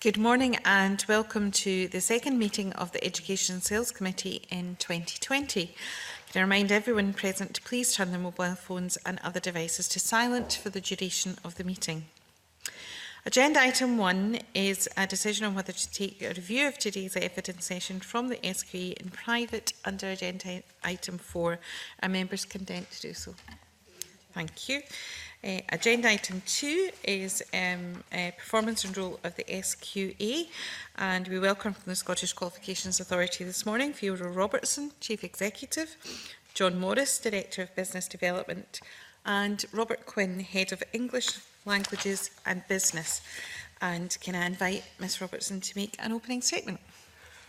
Good morning and welcome to the second meeting of the Education and Sales Committee in 2020. Can I remind everyone present to please turn their mobile phones and other devices to silent for the duration of the meeting. Agenda item 1 is a decision on whether to take a review of today's evidence session from the SQA in private under agenda item 4. Are members content to do so? Thank you. Agenda item 2 is performance and role of the SQA, and we welcome from the Scottish Qualifications Authority this morning Fiona Robertson, Chief Executive, John Morris, Director of Business Development, and Robert Quinn, Head of English Languages and Business. And can I invite Ms Robertson to make an opening statement?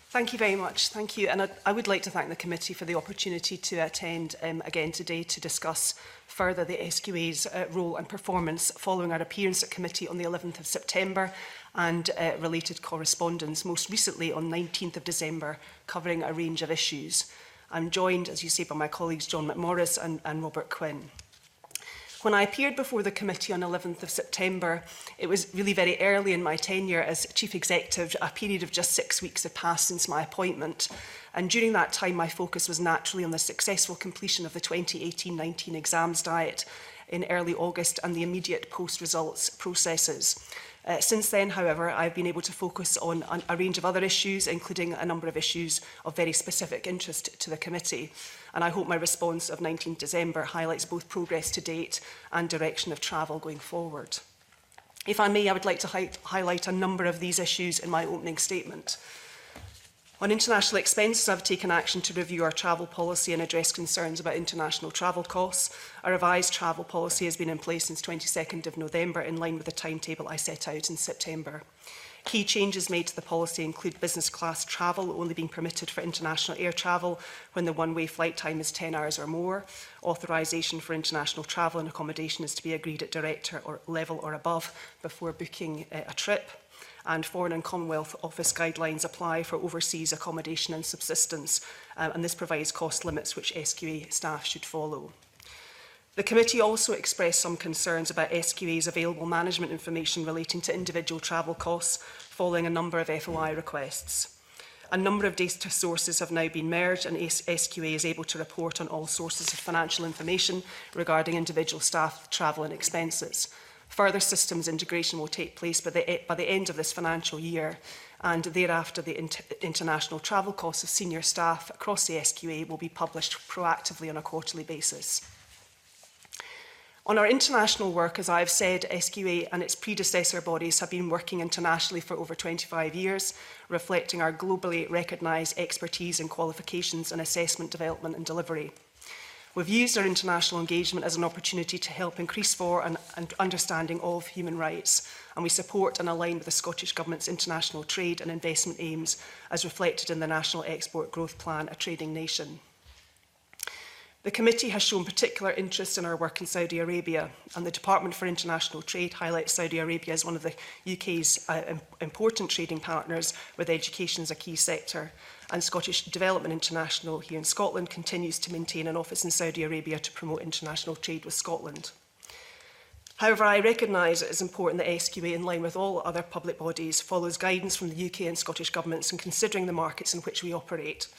Thank you very much. Thank you. And I would like to thank the committee for the opportunity to attend again today to discuss further the SQA's role and performance following our appearance at committee on the 11th of September and related correspondence, most recently on 19th of December, covering a range of issues. I'm joined, as you say, by my colleagues John McMorris and Robert Quinn. When I appeared before the committee on 11th of September, it was really very early in my tenure as Chief Executive. A period of just 6 weeks had passed since my appointment. And during that time, my focus was naturally on the successful completion of the 2018-19 exams diet in early August and the immediate post-results processes. Since then, however, I've been able to focus on a range of other issues, including a number of issues of very specific interest to the committee. And I hope my response of 19th December highlights both progress to date and direction of travel going forward. If I may, I would like to highlight a number of these issues in my opening statement. On international expenses, I've taken action to review our travel policy and address concerns about international travel costs. A revised travel policy has been in place since 22nd of November, in line with the timetable I set out in September. Key changes made to the policy include business class travel only being permitted for international air travel when the one-way flight time is 10 hours or more. Authorisation for international travel and accommodation is to be agreed at director or level or above before booking a trip. And Foreign and Commonwealth Office guidelines apply for overseas accommodation and subsistence, and this provides cost limits which SQA staff should follow. The committee also expressed some concerns about SQA's available management information relating to individual travel costs following a number of FOI requests. A number of data sources have now been merged, and SQA is able to report on all sources of financial information regarding individual staff travel and expenses. Further systems integration will take place by the end of this financial year, and thereafter the international travel costs of senior staff across the SQA will be published proactively on a quarterly basis. On our international work, as I have said, SQA and its predecessor bodies have been working internationally for over 25 years, reflecting our globally recognised expertise in qualifications and assessment, development and delivery. We've used our international engagement as an opportunity to help increase and understanding of human rights, and we support and align with the Scottish Government's international trade and investment aims as reflected in the National Export Growth Plan, A Trading Nation. The committee has shown particular interest in our work in Saudi Arabia, and the Department for International Trade highlights Saudi Arabia as one of the UK's important trading partners, with education as a key sector. And Scottish Development International here in Scotland continues to maintain an office in Saudi Arabia to promote international trade with Scotland. However, I recognise it is important that SQA, in line with all other public bodies, follows guidance from the UK and Scottish governments in considering the markets in which we operate.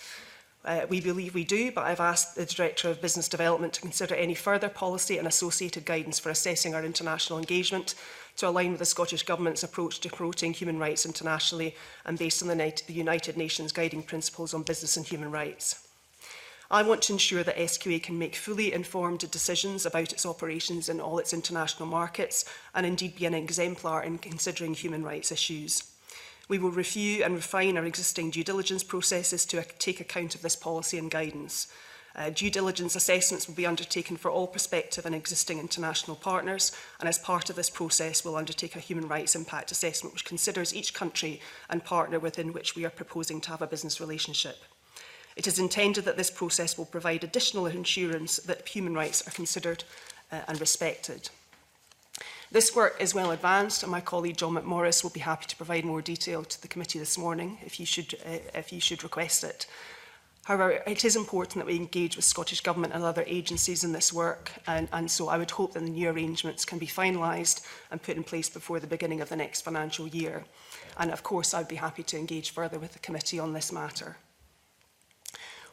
We believe we do, but I've asked the Director of Business Development to consider any further policy and associated guidance for assessing our international engagement to align with the Scottish Government's approach to promoting human rights internationally and based on the United Nations Guiding Principles on Business and Human Rights. I want to ensure that SQA can make fully informed decisions about its operations in all its international markets and indeed be an exemplar in considering human rights issues. We will review and refine our existing due diligence processes to take account of this policy and guidance. Due diligence assessments will be undertaken for all prospective and existing international partners, and as part of this process we'll undertake a human rights impact assessment which considers each country and partner within which we are proposing to have a business relationship. It is intended that this process will provide additional assurance that human rights are considered and respected. This work is well advanced, and my colleague John McMorris will be happy to provide more detail to the committee this morning if you should request it. However, it is important that we engage with Scottish Government and other agencies in this work, and so I would hope that the new arrangements can be finalised and put in place before the beginning of the next financial year. And of course, I'd be happy to engage further with the committee on this matter.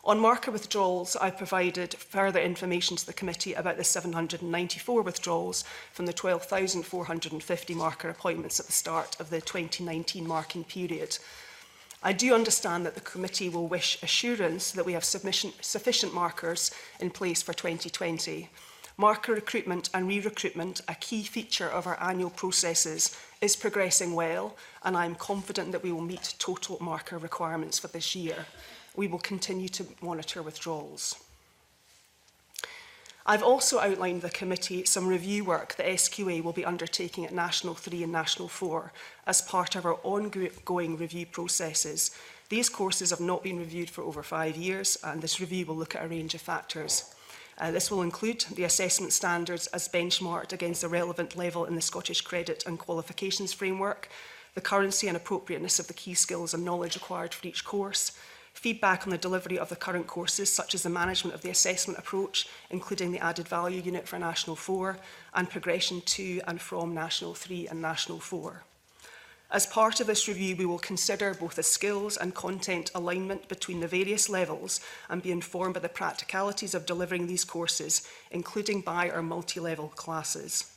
On marker withdrawals, I've provided further information to the committee about the 794 withdrawals from the 12,450 marker appointments at the start of the 2019 marking period. I do understand that the committee will wish assurance that we have sufficient markers in place for 2020. Marker recruitment and re-recruitment, a key feature of our annual processes, is progressing well, and I'm confident that we will meet total marker requirements for this year. We will continue to monitor withdrawals. I've also outlined the committee some review work that SQA will be undertaking at National 3 and National 4 as part of our ongoing review processes. These courses have not been reviewed for over 5 years, and this review will look at a range of factors. This will include the assessment standards as benchmarked against the relevant level in the Scottish Credit and Qualifications framework, the currency and appropriateness of the key skills and knowledge required for each course, feedback on the delivery of the current courses, such as the management of the assessment approach, including the added value unit for National 4, and progression to and from National 3 and National 4. As part of this review, we will consider both the skills and content alignment between the various levels and be informed by the practicalities of delivering these courses, including by our multi-level classes.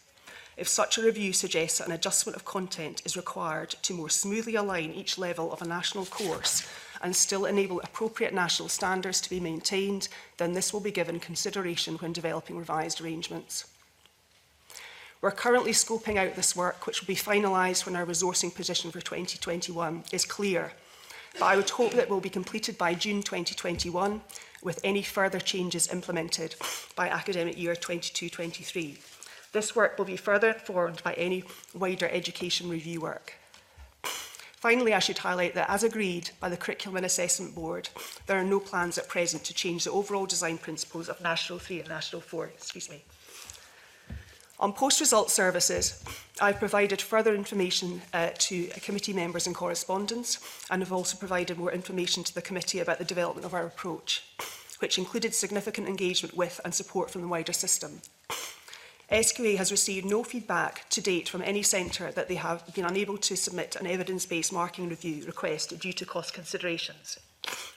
If such a review suggests that an adjustment of content is required to more smoothly align each level of a national course and still enable appropriate national standards to be maintained, then this will be given consideration when developing revised arrangements. We're currently scoping out this work, which will be finalised when our resourcing position for 2021 is clear. But I would hope that it will be completed by June 2021, with any further changes implemented by academic year 22-23. This work will be further informed by any wider education review work. Finally, I should highlight that, as agreed by the Curriculum and Assessment Board, there are no plans at present to change the overall design principles of National 3 and National 4. On post-result services, I've provided further information to committee members in correspondence, and have also provided more information to the committee about the development of our approach, which included significant engagement with and support from the wider system. SQA has received no feedback to date from any centre that they have been unable to submit an evidence-based marking review request due to cost considerations.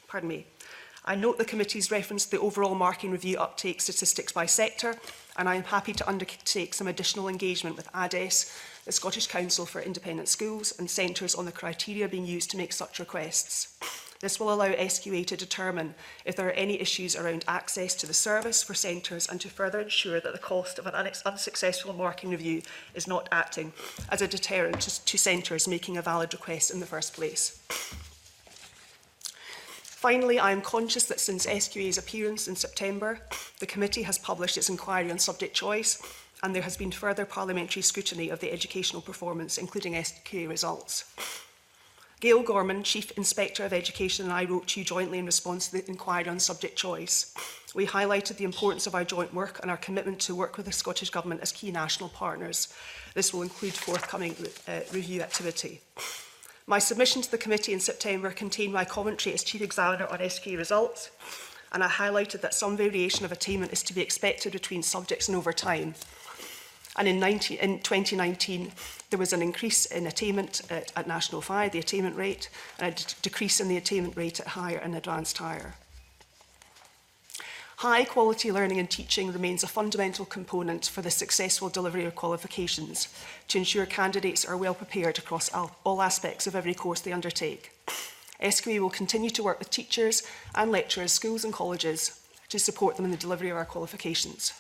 Pardon me. I note the committee's reference to the overall marking review uptake statistics by sector, and I am happy to undertake some additional engagement with ADES, the Scottish Council for Independent Schools, and centres on the criteria being used to make such requests. This will allow SQA to determine if there are any issues around access to the service for centres, and to further ensure that the cost of an unsuccessful marking review is not acting as a deterrent to centres making a valid request in the first place. Finally, I am conscious that since SQA's appearance in September, the committee has published its inquiry on subject choice, and there has been further parliamentary scrutiny of the educational performance, including SQA results. Gail Gorman, Chief Inspector of Education, and I wrote to you jointly in response to the inquiry on subject choice. We highlighted the importance of our joint work and our commitment to work with the Scottish Government as key national partners. This will include forthcoming review activity. My submission to the committee in September contained my commentary as Chief Examiner on SQA results, and I highlighted that some variation of attainment is to be expected between subjects and over time. And in 2019, there was an increase in attainment at National 5, the attainment rate, and a decrease in the attainment rate at higher and advanced higher. High quality learning and teaching remains a fundamental component for the successful delivery of qualifications to ensure candidates are well prepared across all aspects of every course they undertake. SQA will continue to work with teachers and lecturers, schools and colleges to support them in the delivery of our qualifications.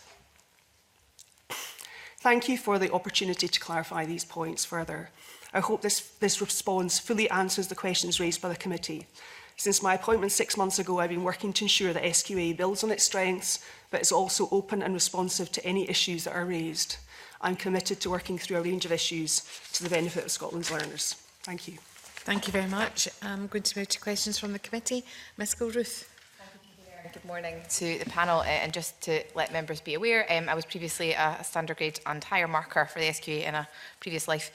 Thank you for the opportunity to clarify these points further. I hope this response fully answers the questions raised by the committee. Since my appointment 6 months ago, I've been working to ensure that SQA builds on its strengths, but is also open and responsive to any issues that are raised. I'm committed to working through a range of issues to the benefit of Scotland's learners. Thank you. Thank you very much. I'm going to move to questions from the committee. Ms Gilruth. Good morning to the panel, and just to let members be aware, I was previously a standard grade and higher marker for the SQA in a previous life.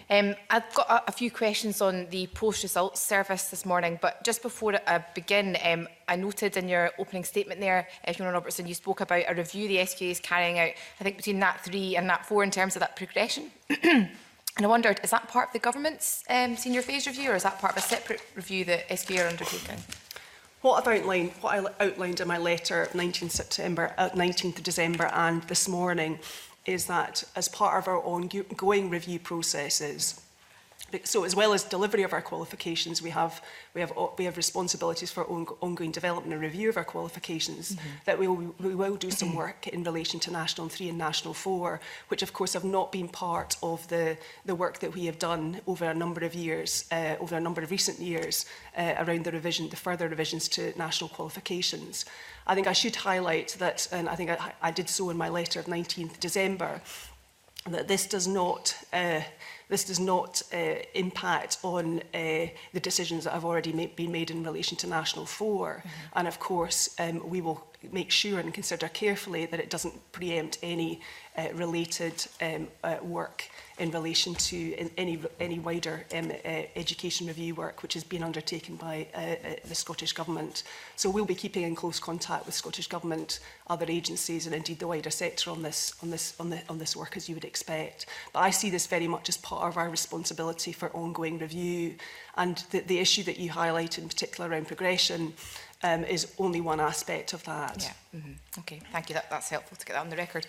I've got a few questions on the post-results service this morning, but just before I begin, I noted in your opening statement there, Fiona Robertson, you spoke about a review the SQA is carrying out, I think, between NAT 3 and NAT 4 in terms of that progression. And I wondered, is that part of the government's senior phase review, or is that part of a separate review that SQA are undertaking? What I outlined in my letter of 19th of December and this morning is that as part of our ongoing review processes, so as well as delivery of our qualifications, we have responsibilities for ongoing development and review of our qualifications, that we will do some work in relation to National 3 and National 4, which of course have not been part of the work that we have done over a number of years, over a number of recent years, around the further revisions to national qualifications. I think I should highlight that, and I think I did so in my letter of 19th December, that this does not impact on the decisions that have already been made in relation to National 4. And of course, we will make sure and consider carefully that it doesn't preempt any related work in relation to any wider education review work which is being undertaken by the Scottish Government. So we'll be keeping in close contact with Scottish Government, other agencies, and indeed the wider sector on this work, as you would expect. But I see this very much as part of our responsibility for ongoing review, and the issue that you highlight in particular around progression is only one aspect of that. Yeah. Okay, thank you. That's helpful to get that on the record.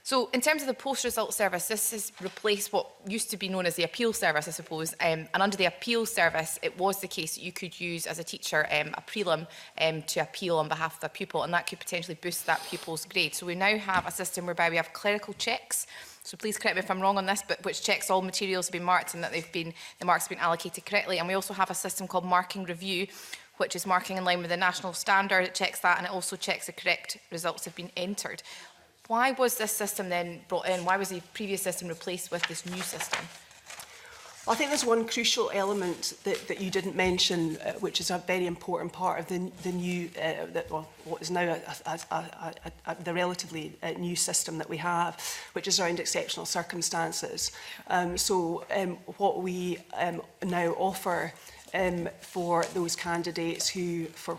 So in terms of the post-result service, this has replaced what used to be known as the appeal service, I suppose. And under the appeal service, it was the case that you could use as a teacher a prelim to appeal on behalf of a pupil, and that could potentially boost that pupil's grade. So we now have a system whereby we have clerical checks. So please correct me if I'm wrong on this, but which checks all materials have been marked and that the marks have been allocated correctly. And we also have a system called marking review, which is marking in line with the national standard. It checks that, and it also checks the correct results have been entered. Why was this system then brought in? Why was the previous system replaced with this new system? I think there's one crucial element that you didn't mention, which is a very important part of the new, what is now the relatively new system that we have, which is around exceptional circumstances. What we now offer for those candidates who, for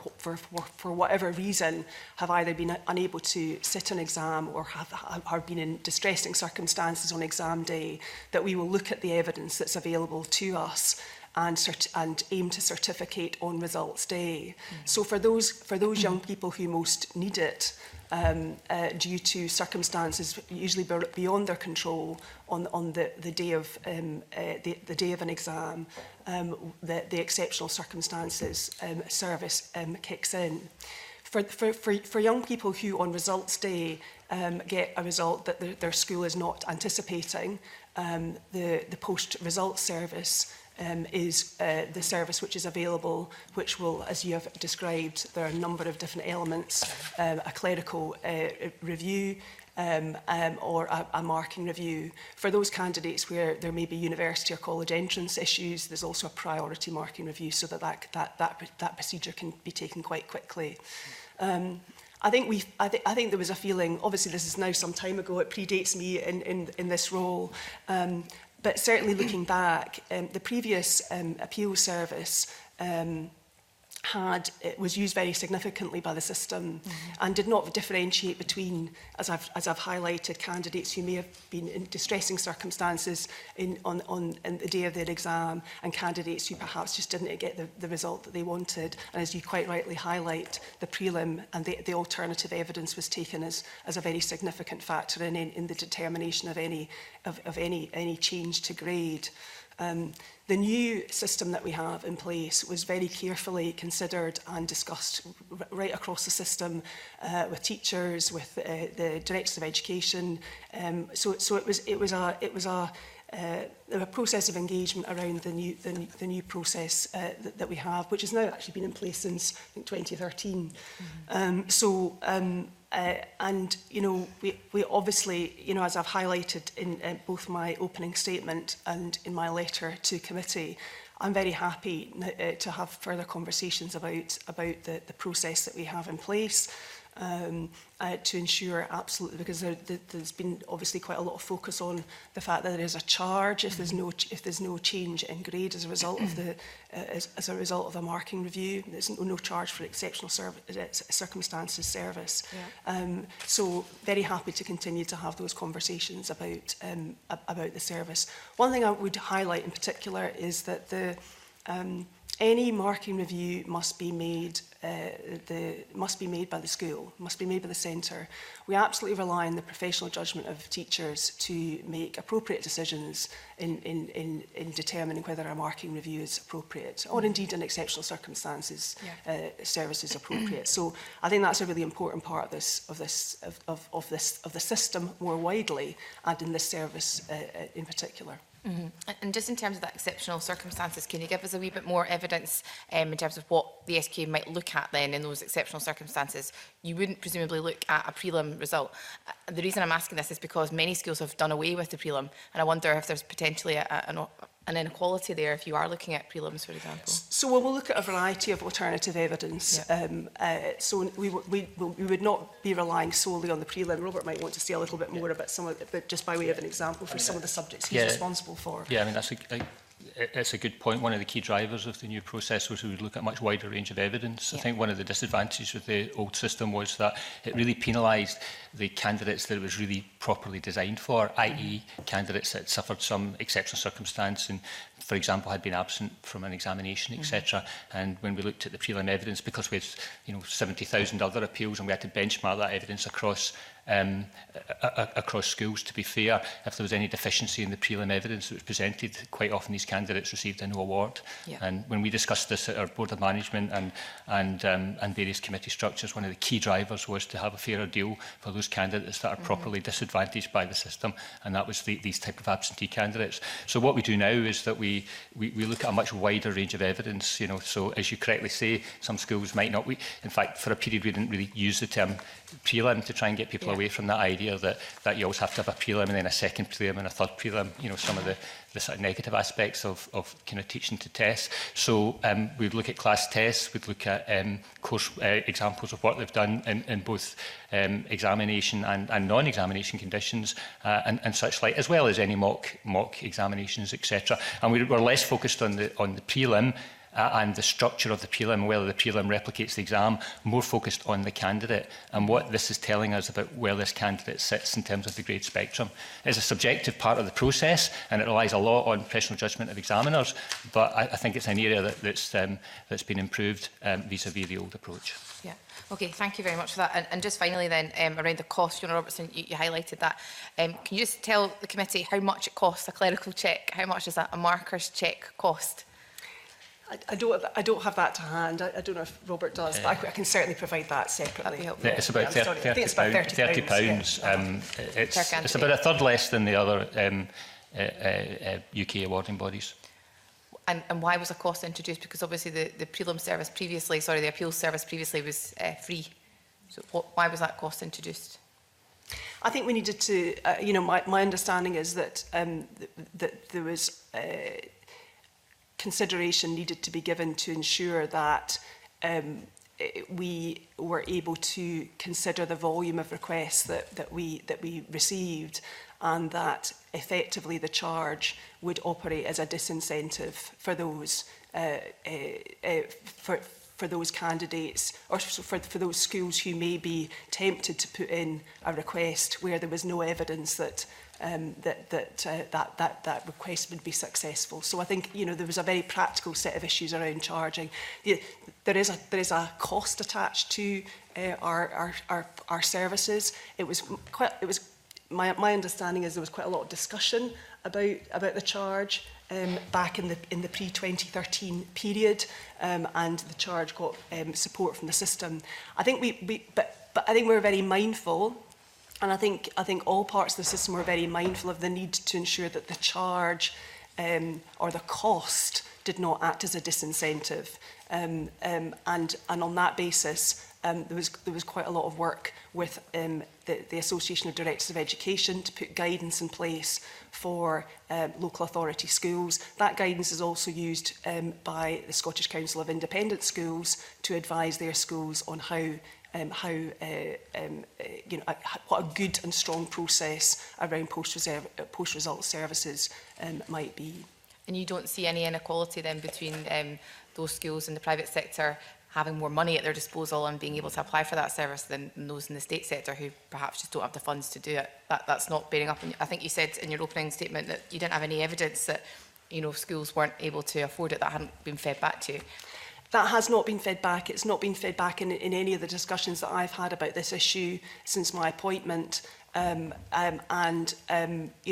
whatever reason, have either been unable to sit an exam or have been in distressing circumstances on exam day, that we will look at the evidence that's available to us and aim to certificate on results day. So for those young people who most need it, due to circumstances usually beyond their control on the day of an exam, the exceptional circumstances service kicks in. For young people who on results day get a result that their school is not anticipating, the post-results service is the service which is available, which will, as you have described, there are a number of different elements, a clerical review or a marking review. For those candidates where there may be university or college entrance issues, there's also a priority marking review so that procedure can be taken quite quickly. I think there was a feeling, obviously this is now some time ago, it predates me in this role, but certainly looking back, the previous appeal service was used very significantly by the system and did not differentiate between, as I've highlighted, candidates who may have been in distressing circumstances on the day of their exam and candidates who perhaps just didn't get the result that they wanted. And as you quite rightly highlight, the prelim and the alternative evidence was taken as a very significant factor in the determination of any change to grade. The new system that we have in place was very carefully considered and discussed right across the system with teachers, with the directors of education. So it was a process of engagement around the new process that we have, which has now actually been in place since I think 2013. And we obviously, as I've highlighted in both my opening statement and in my letter to committee, I'm very happy to have further conversations about the process that we have in place. to ensure absolutely, because there's been obviously quite a lot of focus on the fact that there is a charge if there's no change in grade as a result of the as a result of a marking review. There's no charge for exceptional circumstances service. Yeah. So very happy to continue to have those conversations about the service. One thing I would highlight in particular is that any marking review must be made by the school, must be made by the centre. We absolutely rely on the professional judgment of teachers to make appropriate decisions in determining whether a marking review is appropriate, or indeed in exceptional circumstances service is appropriate. So I think that's a really important part of the system more widely, and in this service in particular. Mm-hmm. And just in terms of that exceptional circumstances, can you give us a wee bit more evidence in terms of what the SQA might look at then in those exceptional circumstances? You wouldn't presumably look at a prelim result. The reason I'm asking this is because many schools have done away with the prelim, and I wonder if there's potentially an inequality there if you are looking at prelims, for example. So we'll look at a variety of alternative evidence. Yeah. So we would not be relying solely on the prelim. Robert might want to say a little bit more about some of it, but just by way of an example for some of the subjects he's responsible for. Yeah, I mean, it's a good point. One of the key drivers of the new process was we would look at a much wider range of evidence. I think one of the disadvantages with the old system was that it really penalised the candidates that it was really properly designed for, i.e. candidates that suffered some exceptional circumstance and, for example, had been absent from an examination, etc. And when we looked at the prelim evidence, because we had 70,000 other appeals and we had to benchmark that evidence across schools, to be fair, if there was any deficiency in the prelim evidence that was presented, quite often these candidates received a no award. Yeah. And when we discussed this at our Board of Management and various committee structures, one of the key drivers was to have a fairer deal for those candidates that are properly disadvantaged by the system, and that was these type of absentee candidates. So what we do now is that we look at a much wider range of evidence. So as you correctly say, some schools might not. In fact, for a period we didn't really use the term prelim to try and get people away from that idea that you always have to have a prelim and then a second prelim and a third prelim. Some of the sort of negative aspects of kind of teaching to test. So we'd look at class tests, we'd look at course examples of what they've done in both examination and non-examination conditions and such like, as well as any mock examinations, etc. And we're less focused on the prelim and the structure of the prelim, and whether the prelim replicates the exam, more focused on the candidate and what this is telling us about where this candidate sits in terms of the grade spectrum. It's a subjective part of the process, and it relies a lot on professional judgment of examiners, but I think it's an area that's been improved vis-a-vis the old approach. Yeah. Okay, thank you very much for that. And just finally then, around the cost, Fiona Robertson, you highlighted that. Can you just tell the committee how much it costs a clerical check? How much does a marker's check cost? I don't have that to hand. I don't know if Robert does, but I can certainly provide that separately. It's about £30. It's about a third less than the other UK awarding bodies. And why was a cost introduced? Because obviously the prelim service previously, the appeals service previously was free. So why was that cost introduced? I think we needed to, my understanding is that that there was consideration needed to be given to ensure that we were able to consider the volume of requests that we received, and that effectively the charge would operate as a disincentive for those for those candidates, or for those schools who may be tempted to put in a request where there was no evidence that that request would be successful. So I think there was a very practical set of issues around charging. There is a cost attached to our services. My understanding is there was quite a lot of discussion about the charge back in the pre-2013 period, and the charge got support from the system. I think but I think we're very mindful. And I think all parts of the system were very mindful of the need to ensure that the charge or the cost did not act as a disincentive. And on that basis, there was quite a lot of work with the Association of Directors of Education to put guidance in place for local authority schools. That guidance is also used by the Scottish Council of Independent Schools to advise their schools on how what a good and strong process around post-result services might be. And you don't see any inequality then between those schools in the private sector having more money at their disposal and being able to apply for that service than those in the state sector who perhaps just don't have the funds to do it? That's not bearing up. And I think you said in your opening statement that you didn't have any evidence that, you know, schools weren't able to afford it, that hadn't been fed back to you. That has not been fed back. It's not been fed back in any of the discussions that I've had about this issue since my appointment. You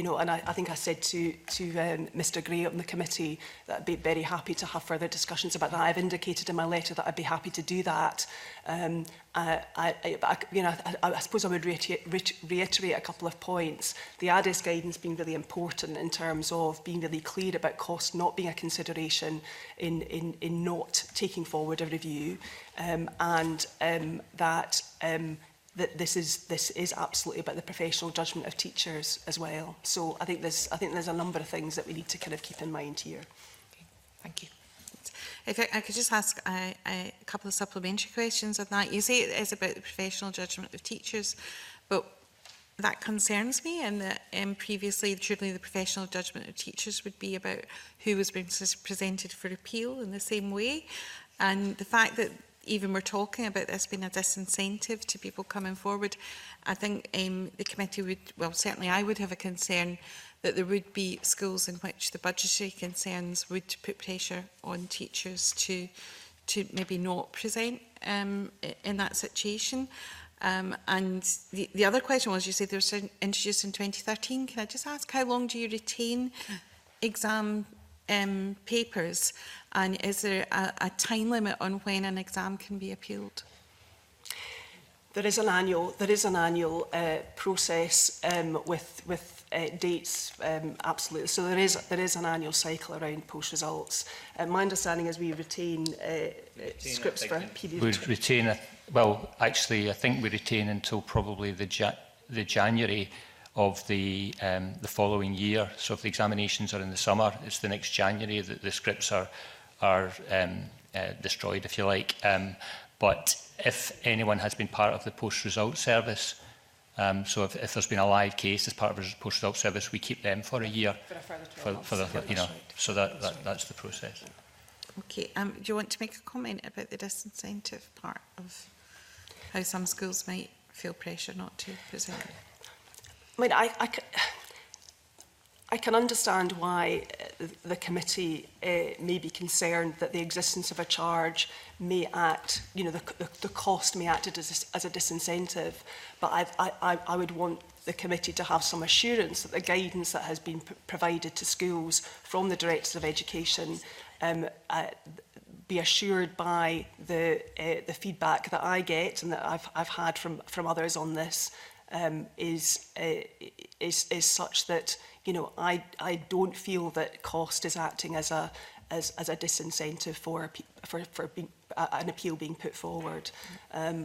know, and I think I said to Mr Gray on the committee that I'd be very happy to have further discussions about that. I've indicated in my letter that I'd be happy to do that. You know, I suppose I would reiterate a couple of points. The ADIS guidance being really important in terms of being really clear about cost not being a consideration in not taking forward a review, that this is absolutely about the professional judgment of teachers as well. So I think there's a number of things that we need to kind of keep in mind here. Okay, thank you. If I could just ask a couple of supplementary questions on that. You say it is about the professional judgment of teachers, but that concerns me, and that previously truly the professional judgment of teachers would be about who was being presented for appeal in the same way. And the fact that even we're talking about this being a disincentive to people coming forward, I think the committee would, well, certainly I would have a concern that there would be schools in which the budgetary concerns would put pressure on teachers to maybe not present in that situation. And the other question was, you said they were introduced in 2013. Can I just ask, how long do you retain exam papers, and is there a time limit on when an exam can be appealed? There is an annual process with dates, absolutely. So there is an annual cycle around post results. My understanding is we retain scripts for a period. We retain, well, actually, I think we retain until probably the January of the following year. So if the examinations are in the summer, it's the next January that the scripts are destroyed, if you like. But if anyone has been part of the post-result service, so if there's been a live case as part of the post-result service, we keep them for a year. For a further 12 months. You know, so that's the process. Okay. Do you want to make a comment about the disincentive part of how some schools might feel pressure not to present? I mean, I can understand why the committee may be concerned that the existence of a charge may act, you know, the cost may act as a disincentive. But I would want the committee to have some assurance that the guidance that has been provided to schools from the Directors of Education be assured by the feedback that I get and that I've had from others on this. Is such that, you know, I don't feel that cost is acting as a disincentive for being, an appeal being put forward. But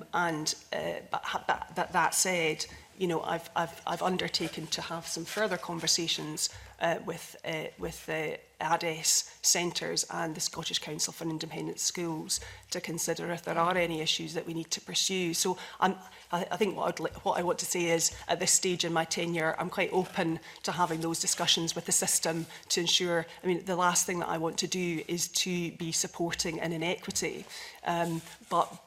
that said, you know, I've undertaken to have some further conversations with the ADES centres and the Scottish Council for Independent Schools to consider if there are any issues that we need to pursue. So I think what I want to say is, at this stage in my tenure, I'm quite open to having those discussions with the system to ensure, I mean, the last thing that I want to do is to be supporting an inequity. But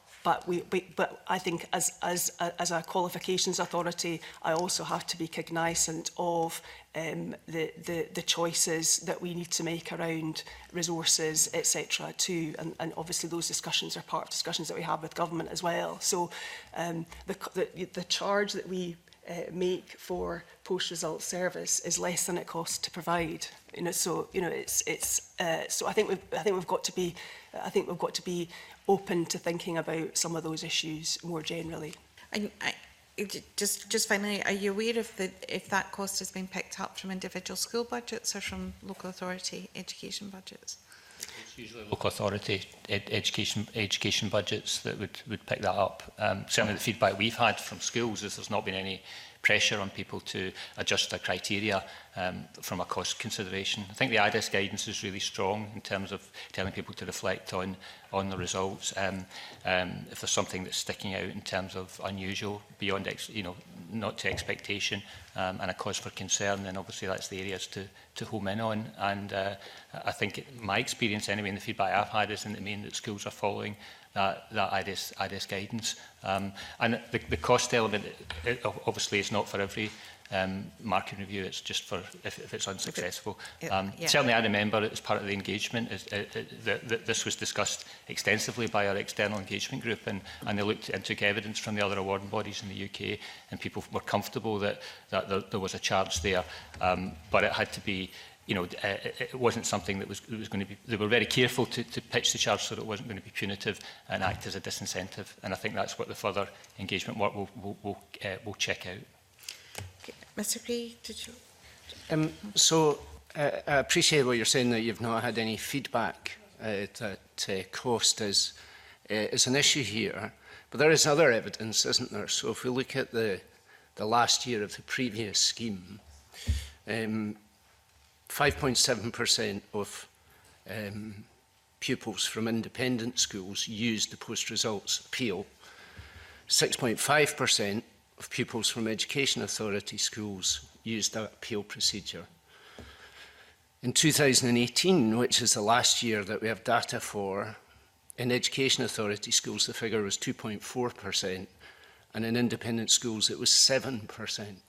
I think as a qualifications authority, I also have to be cognizant of the choices that we need to make around resources, etc. too. And obviously those discussions are part of discussions that we have with government as well. So the charge that we make for post-result service is less than it costs to provide. You know, so you know so I think we've got to be open to thinking about some of those issues more generally. Just finally, are you aware of if that cost has been picked up from individual school budgets or from local authority education budgets? It's usually local authority education budgets that would pick that up. Certainly the feedback we've had from schools is there's not been any pressure on people to adjust their criteria from a cost consideration. I think the IDIS guidance is really strong in terms of telling people to reflect on the results. If there's something that's sticking out in terms of unusual, beyond not to expectation, and a cause for concern, then obviously that's the areas to home in on. And I think my experience anyway, and the feedback I've had, is in the main that schools are following that IDIS guidance. And the cost element, obviously, is not for every marking review. It's just for if it's unsuccessful. Certainly, I remember as part of the engagement that this was discussed extensively by our external engagement group, and they looked and took evidence from the other awarding bodies in the UK, and people were comfortable that there was a charge there, but it had to be. It wasn't something that was going to be. They were very careful to pitch the charge so that it wasn't going to be punitive and act as a disincentive. And I think that's what the further engagement work will check out. Okay. Mr. Gray, did you? I appreciate what you're saying, that you've not had any feedback that cost is an issue here. But there is other evidence, isn't there? So if we look at the last year of the previous scheme, 5.7% of pupils from independent schools used the post-results appeal. 6.5% of pupils from Education Authority schools used that appeal procedure. In 2018, which is the last year that we have data for, in Education Authority schools the figure was 2.4%, and in independent schools it was 7%.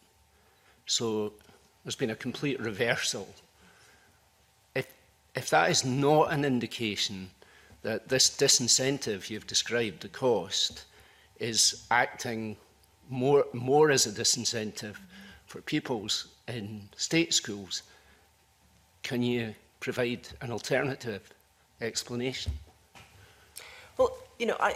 So there's been a complete reversal. If that is not an indication that this disincentive you've described, the cost, is acting more as a disincentive for pupils in state schools, can you provide an alternative explanation? Well, I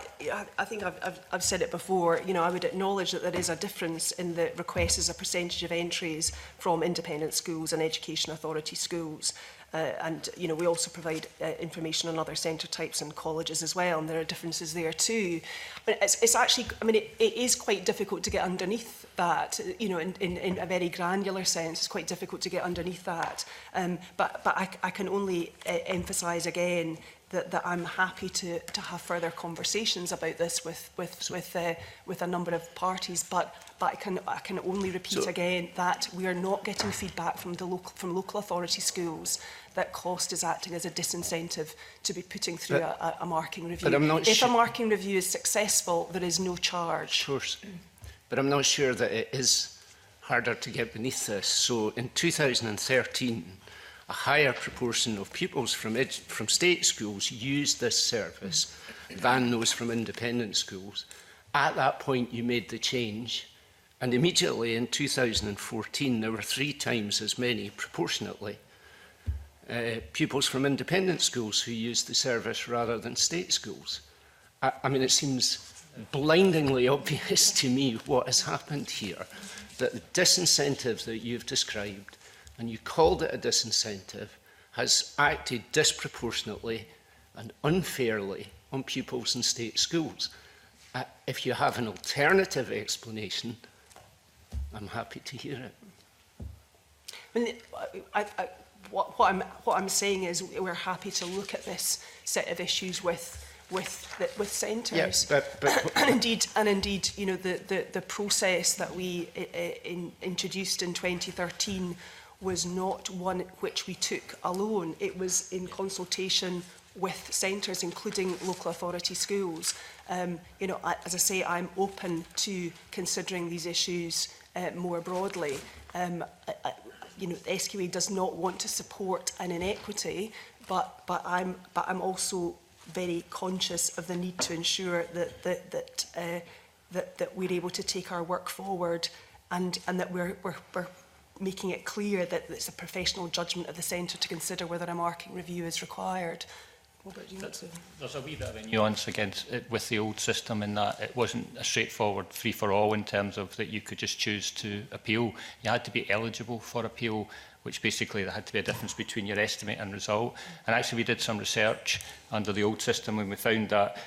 think I've said it before. I would acknowledge that there is a difference in the requests as a percentage of entries from independent schools and Education Authority schools. And we also provide information on other centre types and colleges as well, and there are differences there too. But it's actually, it is quite difficult to get underneath that. In a very granular sense, it's quite difficult to get underneath that. But I can only emphasise again that I'm happy to have further conversations about this with a number of parties. But I can only repeat again that we are not getting feedback from local authority schools that cost is acting as a disincentive to be putting through a marking review. If a marking review is successful, there is no charge. Of course. But I'm not sure that it is harder to get beneath this. So in 2013, a higher proportion of pupils from state schools used this service than those from independent schools. At that point, you made the change, and immediately in 2014, there were 3 times as many, proportionately, pupils from independent schools who used the service rather than state schools. It seems blindingly obvious to me what has happened here, that the disincentive that you've described, and you called it a disincentive, has acted disproportionately and unfairly on pupils in state schools. If you have an alternative explanation, I'm happy to hear it. What I'm saying is we're happy to look at this set of issues with centres. Yeah, and indeed, the process that we introduced in 2013 was not one which we took alone. It was in consultation with centres, including local authority schools. As I say, I'm open to considering these issues more broadly. SQA does not want to support an inequity, but I'm also very conscious of the need to ensure that we're able to take our work forward, and that we're making it clear that it's a professional judgment of the centre to consider whether a marking review is required. There's a wee bit of a nuance against it with the old system in that it wasn't a straightforward free-for-all in terms of that you could just choose to appeal. You had to be eligible for appeal, which basically there had to be a difference between your estimate and result. And actually we did some research under the old system when we found that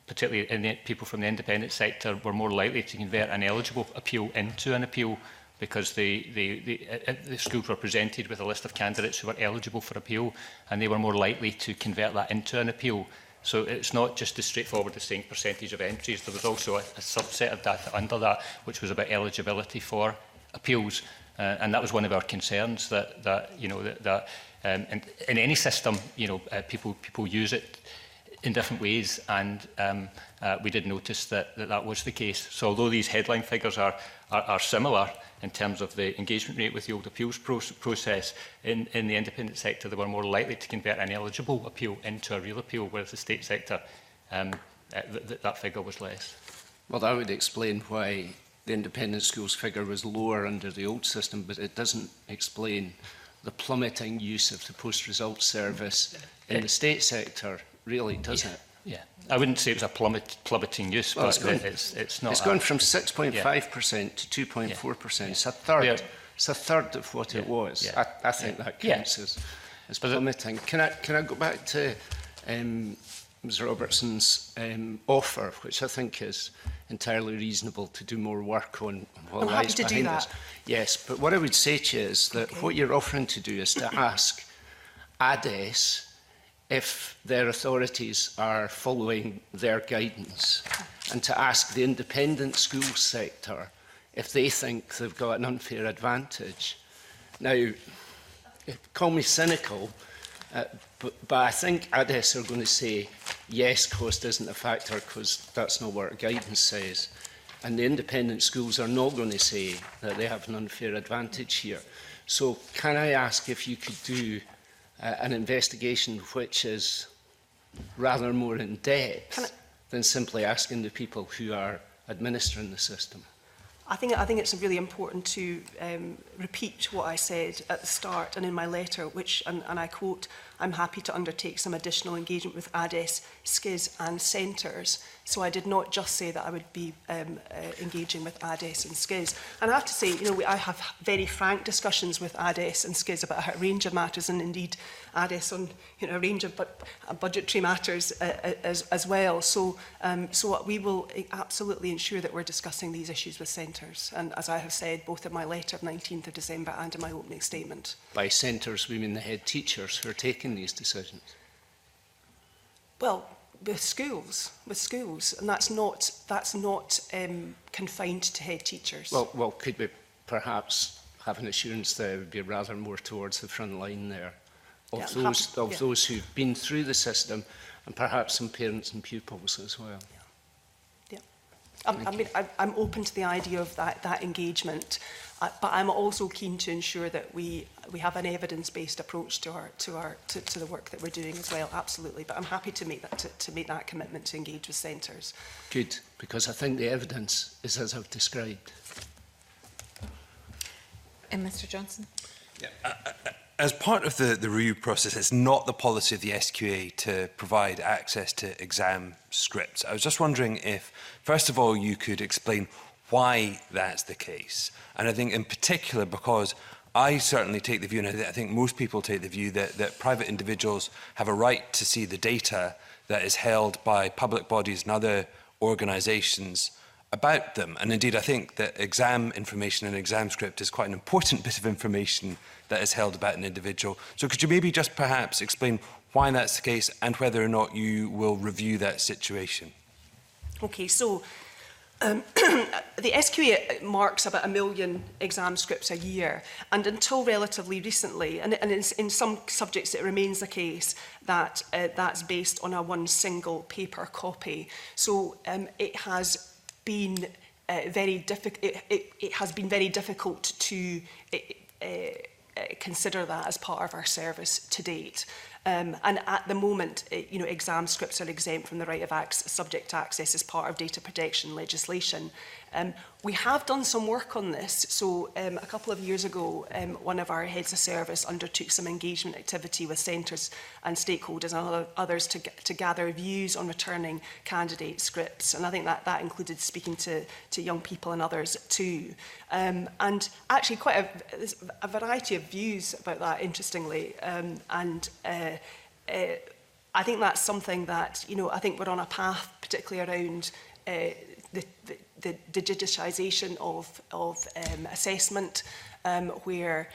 particularly in the people from the independent sector were more likely to convert an eligible appeal into an appeal because the schools were presented with a list of candidates who were eligible for appeal, and they were more likely to convert that into an appeal. So it's not just as straightforward as saying percentage of entries. There was also a subset of data under that, which was about eligibility for appeals. And that was one of our concerns, that in any system, people use it in different ways, and we did notice that was the case. So although these headline figures are similar in terms of the engagement rate with the old appeals process, in the independent sector they were more likely to convert an eligible appeal into a real appeal, whereas the state sector, that figure was less. Well, that would explain why the independent schools figure was lower under the old system, but it doesn't explain the plummeting use of the post-result service in the state sector, really, does it? Yeah, I wouldn't say it was a plummeting use, well, but it's not. It's gone from 6.5% to 2.4%. Yeah. It's a third. Yeah. It's a third of what it was. Yeah. I think that counts as plummeting. Can I go back to Ms. Robertson's offer, which I think is entirely reasonable, to do more work on what lies behind this? Yes, but what I would say to you is that what you're offering to do is to ask ADES if their authorities are following their guidance, and to ask the independent school sector if they think they've got an unfair advantage. Now, call me cynical, but I think ADES are going to say, yes, cost isn't a factor because that's not what our guidance says. And the independent schools are not going to say that they have an unfair advantage here. So can I ask if you could do an investigation which is rather more in depth than simply asking the people who are administering the system? I think it's really important to repeat what I said at the start and in my letter, which, and I quote, "I'm happy to undertake some additional engagement with ADES, SCIS and centres." So I did not just say that I would be engaging with ADES and SCIS. And I have to say, I have very frank discussions with ADES and SCIS about a range of matters, and indeed ADES on a range of budgetary matters as well. So we will absolutely ensure that we're discussing these issues with centres. And as I have said, both in my letter of 19th of December and in my opening statement. By centres, we mean the head teachers who are taking these decisions? Well, with schools, and that's not confined to head teachers. Well, could we perhaps have an assurance that it would be rather more towards the front line there of those who've been through the system, and perhaps some parents and pupils as well? I'm open to the idea of that engagement, but I'm also keen to ensure that we have an evidence-based approach to the work that we're doing as well. Absolutely, but I'm happy to make that commitment to engage with centres. Good, because I think the evidence is as I've described. And Mr. Johnson. Yeah. As part of the review process, it's not the policy of the SQA to provide access to exam scripts. I was just wondering if, first of all, you could explain why that's the case. And I think in particular, because I certainly take the view, and I think most people take the view, that private individuals have a right to see the data that is held by public bodies and other organisations about them. And indeed, I think that exam information and exam script is quite an important bit of information that is held about an individual. So could you maybe just perhaps explain why that's the case and whether or not you will review that situation? Okay, so the SQA marks about 1 million exam scripts a year, and until relatively recently, and in some subjects it remains the case that that's based on one single paper copy. So it has been very difficult to consider that as part of our service to date. And at the moment, exam scripts are exempt from the right of subject access as part of data protection legislation. We have done some work on this. So a couple of years ago, one of our heads of service undertook some engagement activity with centres and stakeholders and others to gather views on returning candidate scripts. And I think that included speaking to young people and others too. And actually quite a variety of views about that, interestingly. I think that's something that, I think we're on a path, particularly around the digitisation of assessment, where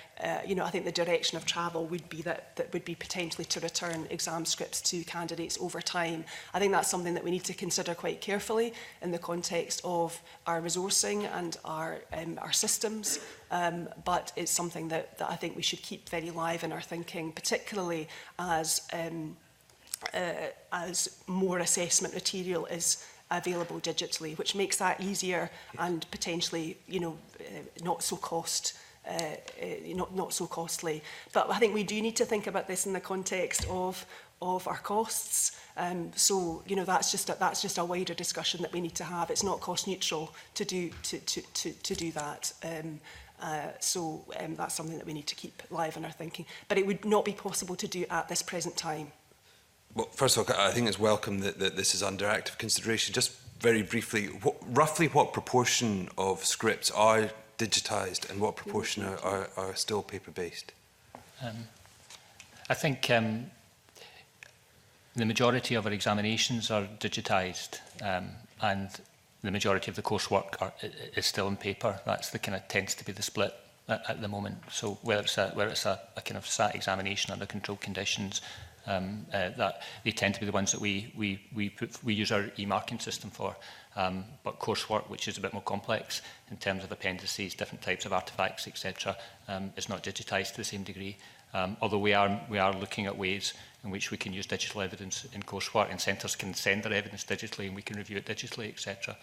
you know, I think the direction of travel would be that would be potentially to return exam scripts to candidates over time. I think that's something that we need to consider quite carefully in the context of our resourcing and our systems, but it's something that I think we should keep very live in our thinking, particularly as more assessment material is available digitally, which makes that easier and potentially, you know, not so costly. But I think we do need to think about this in the context of our costs. So, you know, that's just a wider discussion that we need to have. It's not cost neutral to do that. So that's something that we need to keep live in our thinking. But it would not be possible to do at this present time. Well, first of all, I think it's welcome that this is under active consideration. Just very briefly, roughly what proportion of scripts are digitised and what proportion are still paper-based? I think the majority of our examinations are digitised, and the majority of the coursework is still in paper. That's the kind of tends to be the split at the moment. So whether it's a kind of SAT examination under controlled conditions, that they tend to be the ones that we use our e-marking system for. But coursework, which is a bit more complex in terms of appendices, different types of artefacts, etc., is not digitised to the same degree. Although we are looking at ways in which we can use digital evidence in coursework, and centres can send their evidence digitally and we can review it digitally, etc.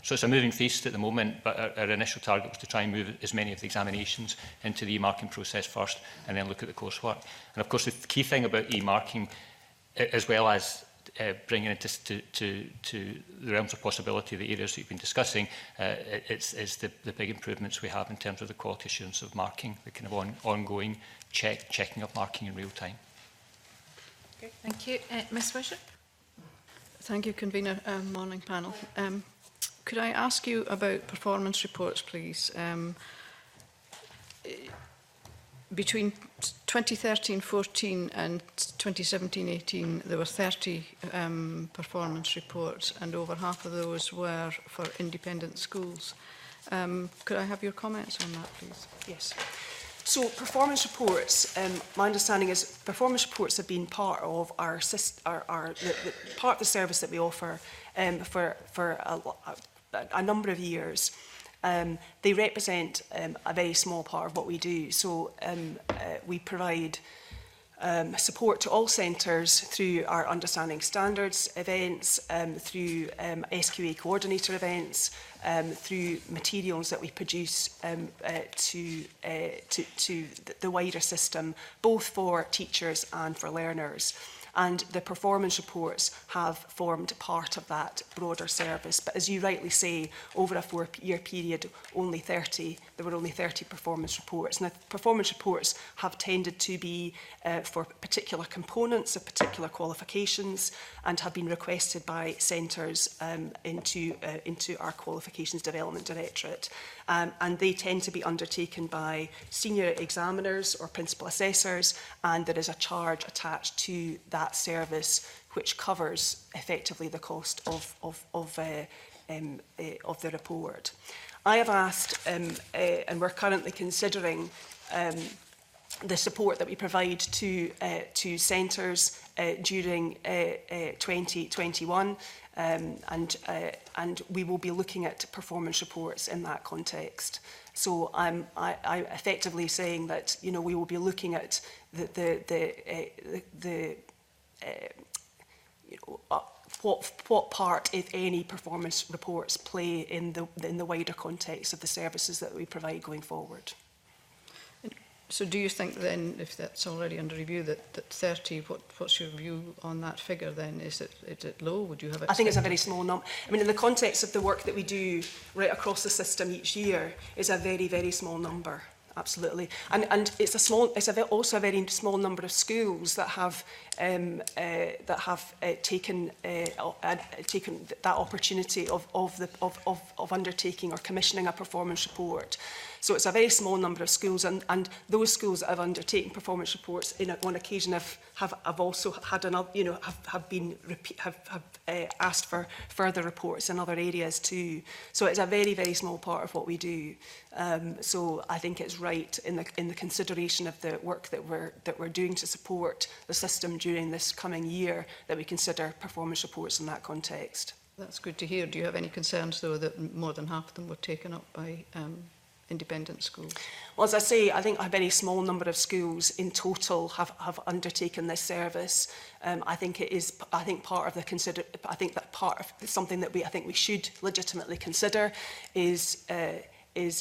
So it's a moving feast at the moment, but our initial target was to try and move as many of the examinations into the e-marking process first and then look at the coursework. And of course, the key thing about e-marking, as well as bringing it to the realms of possibility, the areas that you've been discussing, is the big improvements we have in terms of the quality assurance of marking, the kind of ongoing checking of marking in real time. Okay, thank you. Ms Wisher? Thank you, Convener. Morning, panel. Could I ask you about performance reports, please? Between 2013-14 and 2017-18, there were 30 performance reports, and over half of those were for independent schools. Could I have your comments on that, please? Yes. So performance reports, my understanding is performance reports have been part of our part of the service that we offer for a number of years. They represent a very small part of what we do. So we provide support to all centres through our Understanding Standards events, through SQA coordinator events, through materials that we produce to the wider system, both for teachers and for learners. And the performance reports have formed part of that broader service. But as you rightly say, over a 4-year period, there were only 30 performance reports. And the performance reports have tended to be for particular components of particular qualifications and have been requested by centres into our Qualifications Development Directorate. And they tend to be undertaken by senior examiners or principal assessors, and there is a charge attached to that service which covers effectively the cost of the report. I have asked, and we're currently considering the support that we provide to centres during 2021, and we will be looking at performance reports in that context. So I'm effectively saying that, you know, we will be looking at what part, if any, performance reports play in the wider context of the services that we provide going forward. So do you think then, if that's already under review, that 30, what's your view on that figure then? Is it low? Would you have expected? I think it's a very small number. I mean, in the context of the work that we do right across the system each year, it's a very, very small number. Absolutely, and it's also a very small number of schools that have taken that opportunity of undertaking or commissioning a performance report. So it's a very small number of schools, and those schools that have undertaken performance reports on occasion have also had another, you know, have asked for further reports in other areas too. So it's a very, very small part of what we do. So I think it's right in the consideration of the work that we're doing to support the system during this coming year that we consider performance reports in that context. That's good to hear. Do you have any concerns, though, that more than half of them were taken up by independent schools? Well, as I say, I think a very small number of schools in total have undertaken this service. I think it is. I think part of the I think that part of something that I think we should legitimately consider is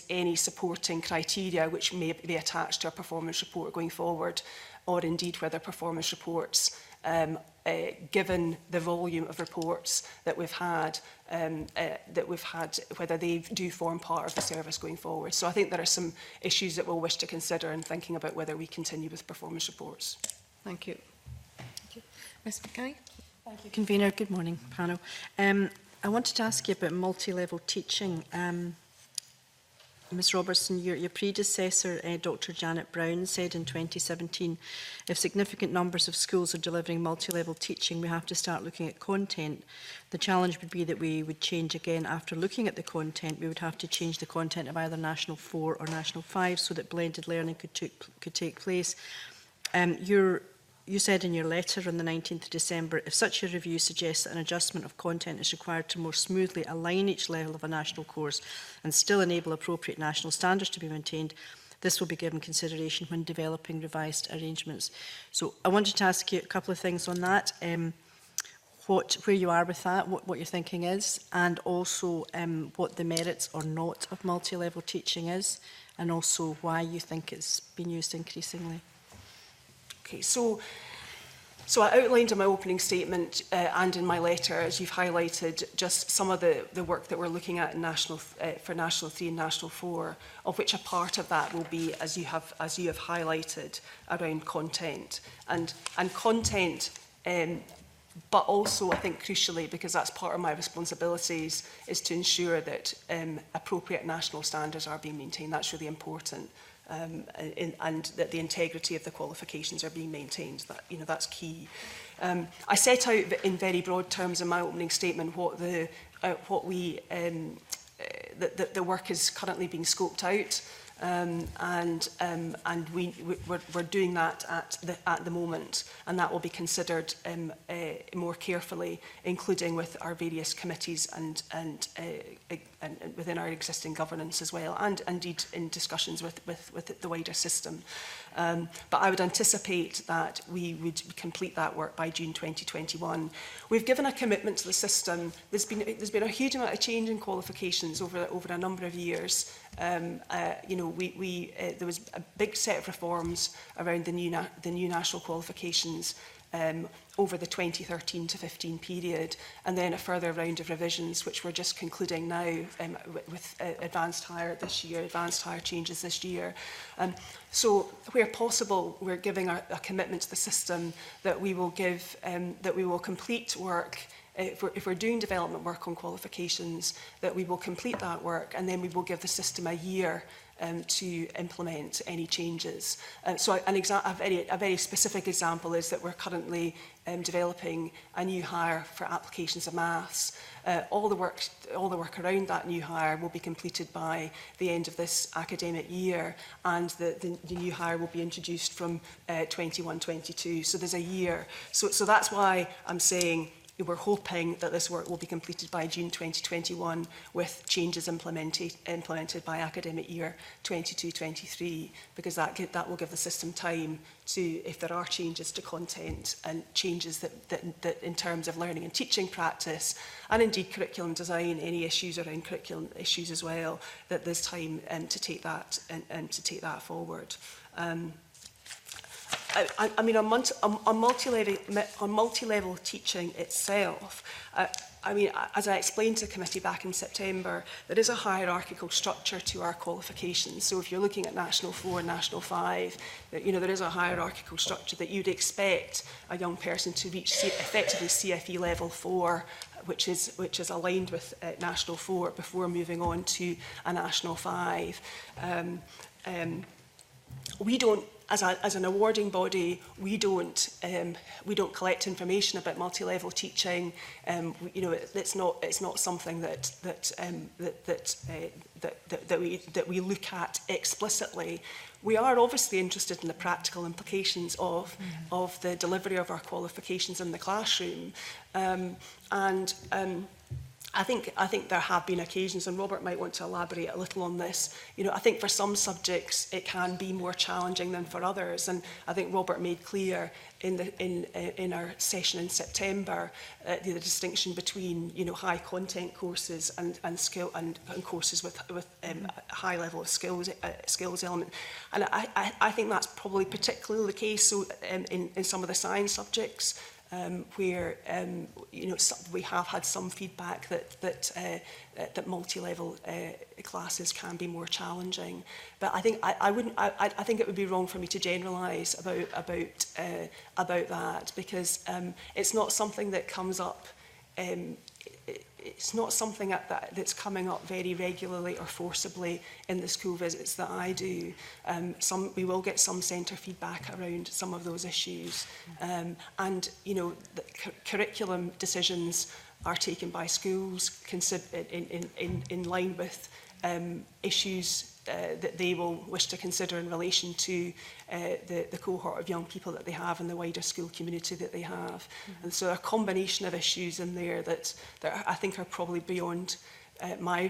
any supporting criteria which may be attached to a performance report going forward, or indeed whether performance reports, given the volume of reports that we've had, whether they do form part of the service going forward. So I think there are some issues that we'll wish to consider in thinking about whether we continue with performance reports. Thank you. Thank you. Ms Mackay. Thank you, Convener. Good morning, panel. I wanted to ask you about multi-level teaching. Ms Robertson, your predecessor, Dr Janet Brown, said in 2017, if significant numbers of schools are delivering multi-level teaching, we have to start looking at content. The challenge would be that we would change again after looking at the content. We would have to change the content of either National 4 or National 5 so that blended learning could take place. You said in your letter on the 19th of December, if such a review suggests that an adjustment of content is required to more smoothly align each level of a national course and still enable appropriate national standards to be maintained, this will be given consideration when developing revised arrangements. So I wanted to ask you a couple of things on that, where you are with that, what your thinking is, and also what the merits or not of multi-level teaching is, and also why you think it's been used increasingly. Okay, so I outlined in my opening statement and in my letter, as you've highlighted, just some of the work that we're looking at in for National 3 and National 4, of which a part of that will be, as you have highlighted, around content and content. But also, I think crucially, because that's part of my responsibilities, is to ensure that appropriate national standards are being maintained. That's really important. And that the integrity of the qualifications are being maintained. That's key. I set out in very broad terms in my opening statement what the work is currently being scoped out, and we're doing that at the moment, and that will be considered more carefully, including with our various committees and within our existing governance as well, and indeed in discussions with the wider system. But I would anticipate that we would complete that work by June 2021. We've given a commitment to the system. There's been a huge amount of change in qualifications over a number of years. There was a big set of reforms around the new national qualifications over the 2013 to 15 period, and then a further round of revisions which we're just concluding now with advanced higher this year, advanced higher changes this year. So where possible, we're giving a commitment to the system that we will complete work. If we're doing development work on qualifications, that we will complete that work, and then we will give the system a year to implement any changes. So a very specific example is that we're currently developing a new hire for applications of maths. All the work around that new hire will be completed by the end of this academic year, and the new hire will be introduced from 21-22. So there's a year. So that's why I'm saying we're hoping that this work will be completed by June 2021 with changes implemented by academic year 22-23, because that will give the system time to, if there are changes to content and changes that in terms of learning and teaching practice, and indeed curriculum design, any issues around curriculum issues as well, that there's time to take that forward. I mean, on multi-level teaching itself, I mean, as I explained to the committee back in September, there is a hierarchical structure to our qualifications. So if you're looking at National 4 and National 5, you know, there is a hierarchical structure that you'd expect a young person to reach effectively CFE level 4, which is aligned with National 4 before moving on to a National 5. We don't, as an awarding body, we don't collect information about multi-level teaching. You know, it's not something that we look at explicitly. We are obviously interested in the practical implications of the delivery of our qualifications in the classroom, I think there have been occasions, and Robert might want to elaborate a little on this. You know, I think for some subjects it can be more challenging than for others, and I think Robert made clear in our session in September the distinction between, you know, high content courses and courses with high level of skills element, and I think that's probably particularly the case. So in some of the science subjects, where you know, we have had some feedback that multi-level classes can be more challenging. But I think I think it would be wrong for me to generalise about that, because it's not something that comes up. It's not something that's coming up very regularly or forcibly in the school visits that I do. We will get some centre feedback around some of those issues, and you know, the curriculum decisions are taken by schools in line with issues that they will wish to consider in relation to the cohort of young people that they have and the wider school community that they have. And so a combination of issues in there that I think are probably beyond my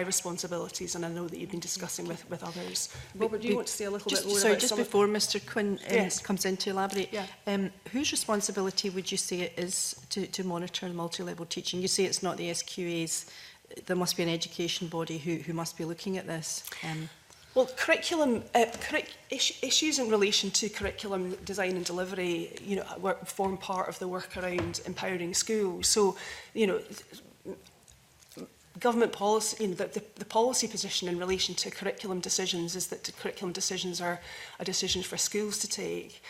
responsibilities, and I know that you've been discussing with others. Robert, do you want to say a little bit more about just before Mr Quinn yes. comes in to elaborate, yeah. Whose responsibility would you say it is to monitor multi-level teaching? You say it's not the SQA's. There must be an education body who must be looking at this. Well, curriculum issues in relation to curriculum design and delivery, you know, form part of the work around empowering schools. So, you know, government policy, you know, the policy position in relation to curriculum decisions is that the curriculum decisions are a decision for schools to take.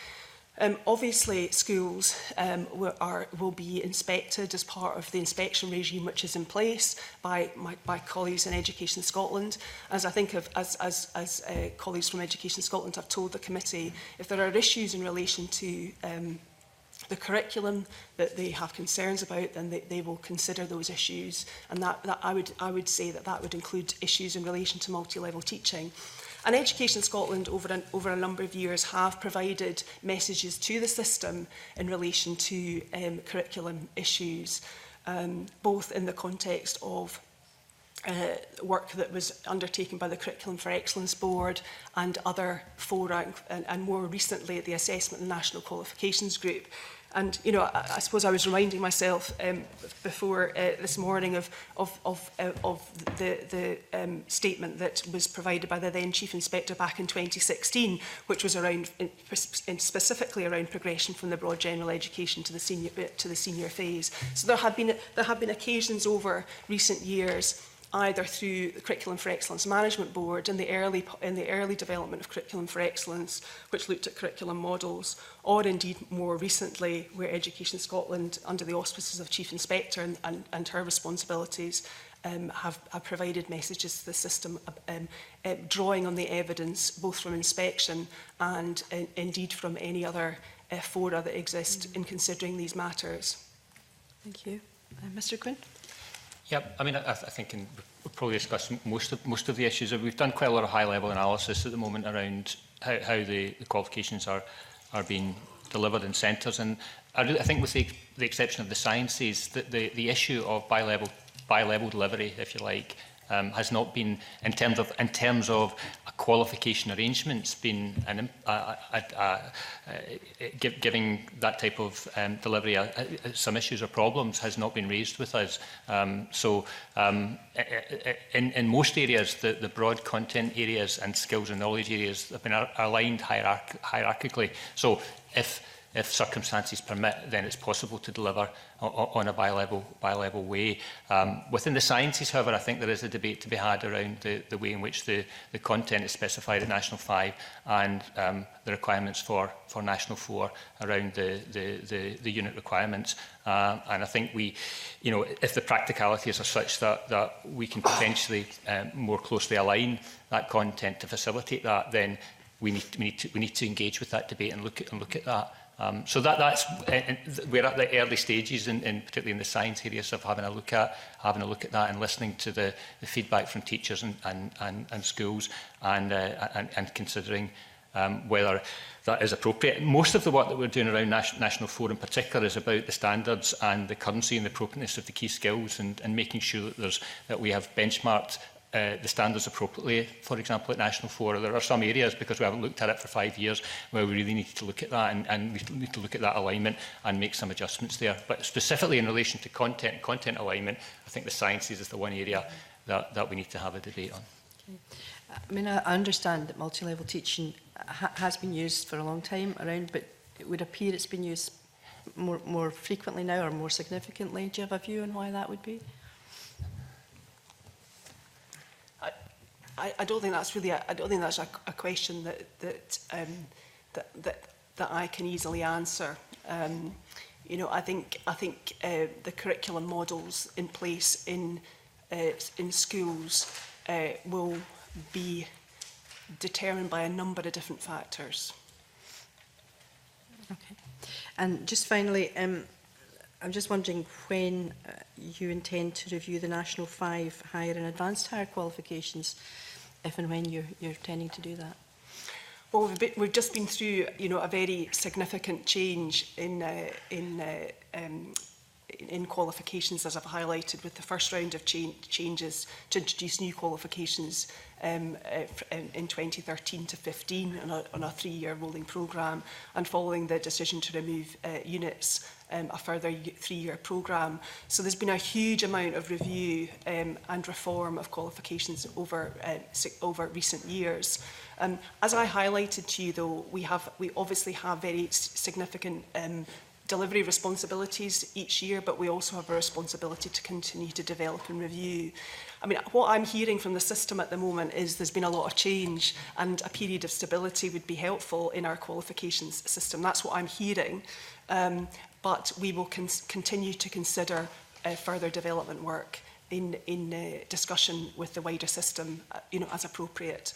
Obviously, schools will be inspected as part of the inspection regime which is in place by colleagues in Education Scotland. As I think as colleagues from Education Scotland have told the committee, if there are issues in relation to the curriculum that they have concerns about, then they will consider those issues, and that I would say that would include issues in relation to multi-level teaching. And Education Scotland, over a number of years, have provided messages to the system in relation to curriculum issues, both in the context of work that was undertaken by the Curriculum for Excellence Board and other fora, and more recently the Assessment and National Qualifications Group. And you know, I suppose I was reminding myself before this morning of the statement that was provided by the then Chief Inspector back in 2016, which was around specifically around progression from the broad general education to the senior phase. So there have been occasions over recent years, either through the Curriculum for Excellence Management Board in the early development of Curriculum for Excellence, which looked at curriculum models, or indeed more recently where Education Scotland, under the auspices of Chief Inspector and her responsibilities, have provided messages to the system drawing on the evidence both from inspection and indeed from any other fora that exist in considering these matters. Thank you. Mr Quinn? Yeah, I mean, I think we'll probably discuss most of the issues. We've done quite a lot of high-level analysis at the moment around how the qualifications are being delivered in centres, and I think, with the exception of the sciences, that the issue of bi-level delivery, if you like, has not been, in terms of a qualification arrangements, been giving that type of delivery some issues or problems has not been raised with us. In most areas, the broad content areas and skills and knowledge areas have been aligned hierarchically. So if circumstances permit, then it's possible to deliver on a bi-level way. Within the sciences, however, I think there is a debate to be had around the way in which the content is specified at National 5 and the requirements for National 4 around the unit requirements. And I think if the practicalities are such that we can potentially more closely align that content to facilitate that, then we need to engage with that debate and look at that. So we're at the early stages, particularly in the science areas, of having a look at that and listening to the feedback from teachers and schools and considering whether that is appropriate. Most of the work that we're doing around National 4 in particular is about the standards and the currency and the appropriateness of the key skills and making sure that we have benchmarked the standards appropriately. For example, at National 4, there are some areas, because we haven't looked at it for 5 years, where we really need to look at that and we need to look at that alignment and make some adjustments there. But specifically in relation to content alignment, I think the sciences is the one area that we need to have a debate on. Okay. I mean, I understand that multi-level teaching has been used for a long time around, but it would appear it's been used more frequently now or more significantly. Do you have a view on why that would be? I don't think that's really. I don't think that's a question that I can easily answer. I think the curriculum models in place in schools will be determined by a number of different factors. Okay, and just finally, I'm just wondering when you intend to review the National 5 higher and advanced higher qualifications, if and when you're intending to do that. Well, we've just been through, a very significant change in qualifications, as I've highlighted, with the first round of changes to introduce new qualifications in 2013 to 15 on a 3-year rolling programme, and following the decision to remove units, a further 3-year programme. So there's been a huge amount of review and reform of qualifications over recent years. As I highlighted to you, though, we obviously have very significant delivery responsibilities each year, but we also have a responsibility to continue to develop and review. I mean, what I'm hearing from the system at the moment is there's been a lot of change, and a period of stability would be helpful in our qualifications system. That's what I'm hearing. But we will continue to consider further development work in discussion with the wider system, as appropriate.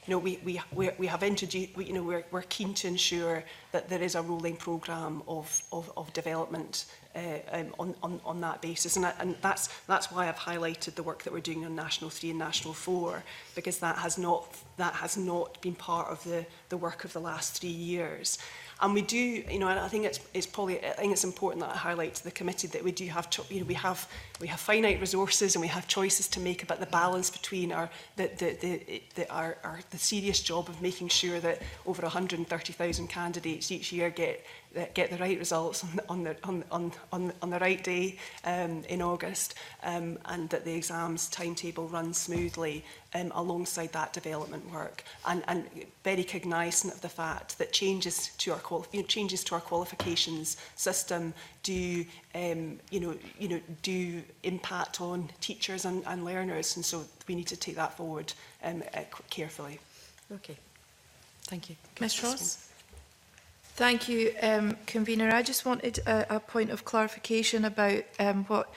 We have introduced, we're keen to ensure that there is a rolling programme of development on that basis, and that's why I've highlighted the work that we're doing on National 3 and National 4, because that has not been part of the work of the last 3 years. And we do, and I think it's important that I highlight to the committee that we do have, we have finite resources and we have choices to make about the balance between the serious job of making sure that over 130,000 candidates each year get the right results on the right day in August, and that the exams timetable runs smoothly alongside that development work, and very cognisant of the fact that changes to our qualifications system do do impact on teachers and learners, and so we need to take that forward carefully. Okay, thank you. Ms. Ross. Thank you, Convener. I just wanted a point of clarification about what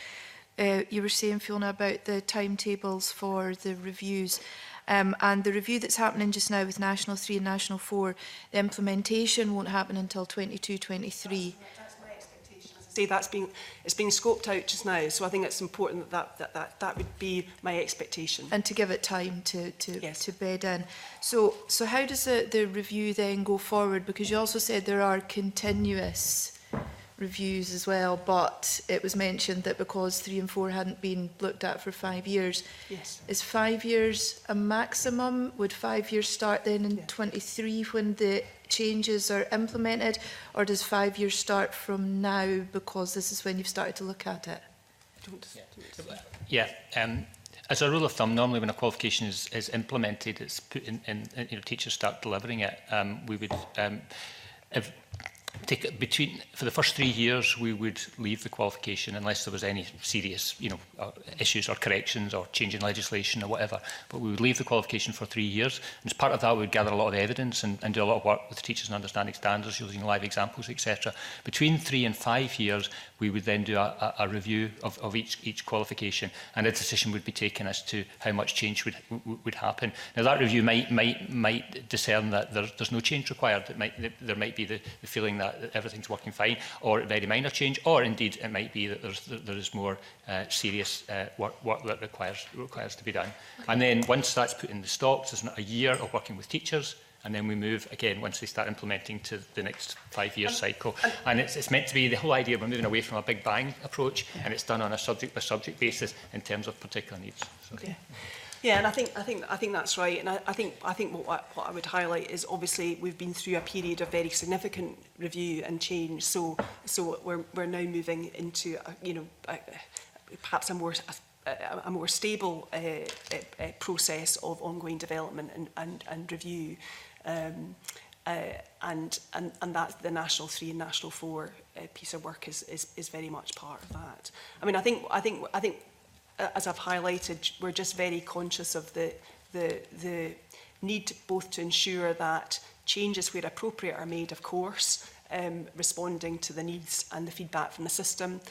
you were saying, Fiona, about the timetables for the reviews. And the review that's happening just now with National 3 and National 4, the implementation won't happen until 22-23. That's my expectation. As I say, it's being scoped out just now, so I think it's important that would be my expectation. And to give it time to Yes. bed in. So how does the review then go forward? Because you also said there are continuous reviews as well, but it was mentioned that because 3 and 4 hadn't been looked at for 5 years. Yes. Is 5 years a maximum? Would 5 years start then in 23 when the changes are implemented, or does 5 years start from now because this is when you've started to look at it? Yeah. As a rule of thumb, normally when a qualification is implemented, it's put in you know, teachers start delivering it. We would take between, for the first 3 years, we would leave the qualification unless there was any serious, you know, issues or corrections or change in legislation or whatever. But we would leave the qualification for 3 years. And as part of that, we would gather a lot of evidence and do a lot of work with teachers and understanding standards, using live examples, etc. Between 3 and 5 years, we would then do a review of each qualification, and a decision would be taken as to how much change would happen. Now, that review might discern that there's no change required. There might be the feeling that everything's working fine, or a very minor change, or indeed it might be that there is more serious work that requires to be done. And then once that's put in the stocks, there's a year of working with teachers, and then we move again once they start implementing to the next 5-year cycle. And it's meant to be the whole idea. We're moving away from a big bang approach, and it's done on a subject by subject basis in terms of particular needs. So. Okay. Yeah, and I think that's right. And I think what I would highlight is obviously we've been through a period of very significant review and change. So we're now moving into perhaps a more stable process of ongoing development and review. And that the National 3 and National 4 piece of work is very much part of that. I mean, I think as I've highlighted, we're just very conscious of the need both to ensure that changes where appropriate are made, of course, responding to the needs and the feedback from the system,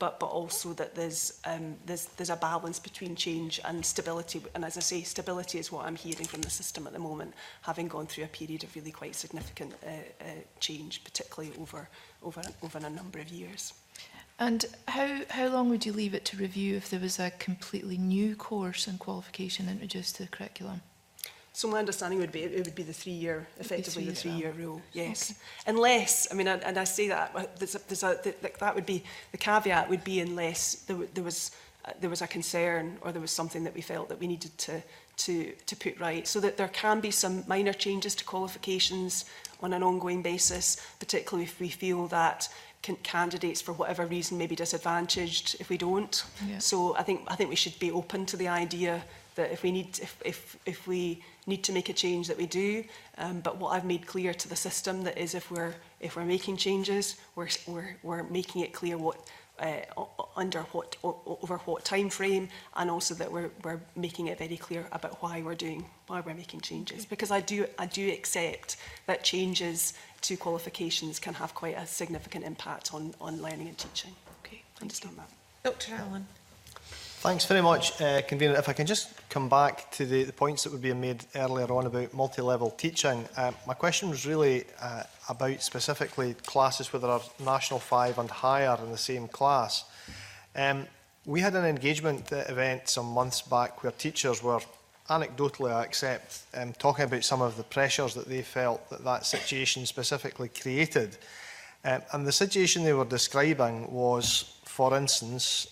but also that there's a balance between change and stability. And as I say, stability is what I'm hearing from the system at the moment, having gone through a period of really quite significant change, particularly over a number of years. And how long would you leave it to review if there was a completely new course and qualification introduced to the curriculum? So my understanding would be it would be the 3-year, effectively the 3-year rule. Yes, okay. Unless, I mean, and I say that that would be the caveat would be unless there was a concern or there was something that we felt that we needed to put right, so that there can be some minor changes to qualifications on an ongoing basis, particularly if we feel that candidates for whatever reason may be disadvantaged if we don't. Yeah. So I think we should be open to the idea that if we need to make a change, that we do. But what I've made clear to the system that is if we're making changes, we're making it clear what over what time frame, and also that we're making it very clear about why we're making changes. Because I do accept that changes to qualifications can have quite a significant impact on learning and teaching. Okay, I understand that. Dr. Allen. Thanks very much, Convener. If I can just come back to the points that were being made earlier on about multi-level teaching. My question was really about specifically classes where there are National 5 and higher in the same class. We had an engagement event some months back where teachers were, anecdotally I accept, talking about some of the pressures that they felt that situation specifically created. And the situation they were describing was, for instance,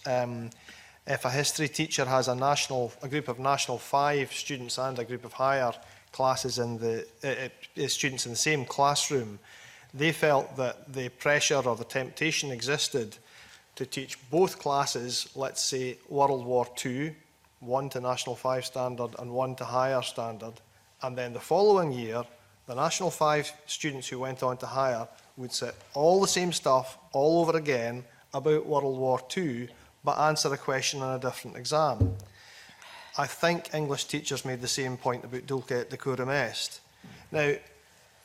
if a history teacher has a group of National 5 students and a group of higher classes in the students in the same classroom, they felt that the pressure or the temptation existed to teach both classes, let's say World War II, one to National 5 standard and one to higher standard, and then the following year, the National 5 students who went on to higher would sit all the same stuff all over again about World War II, but answer a question on a different exam. I think English teachers made the same point about dulce et decorum est. Now,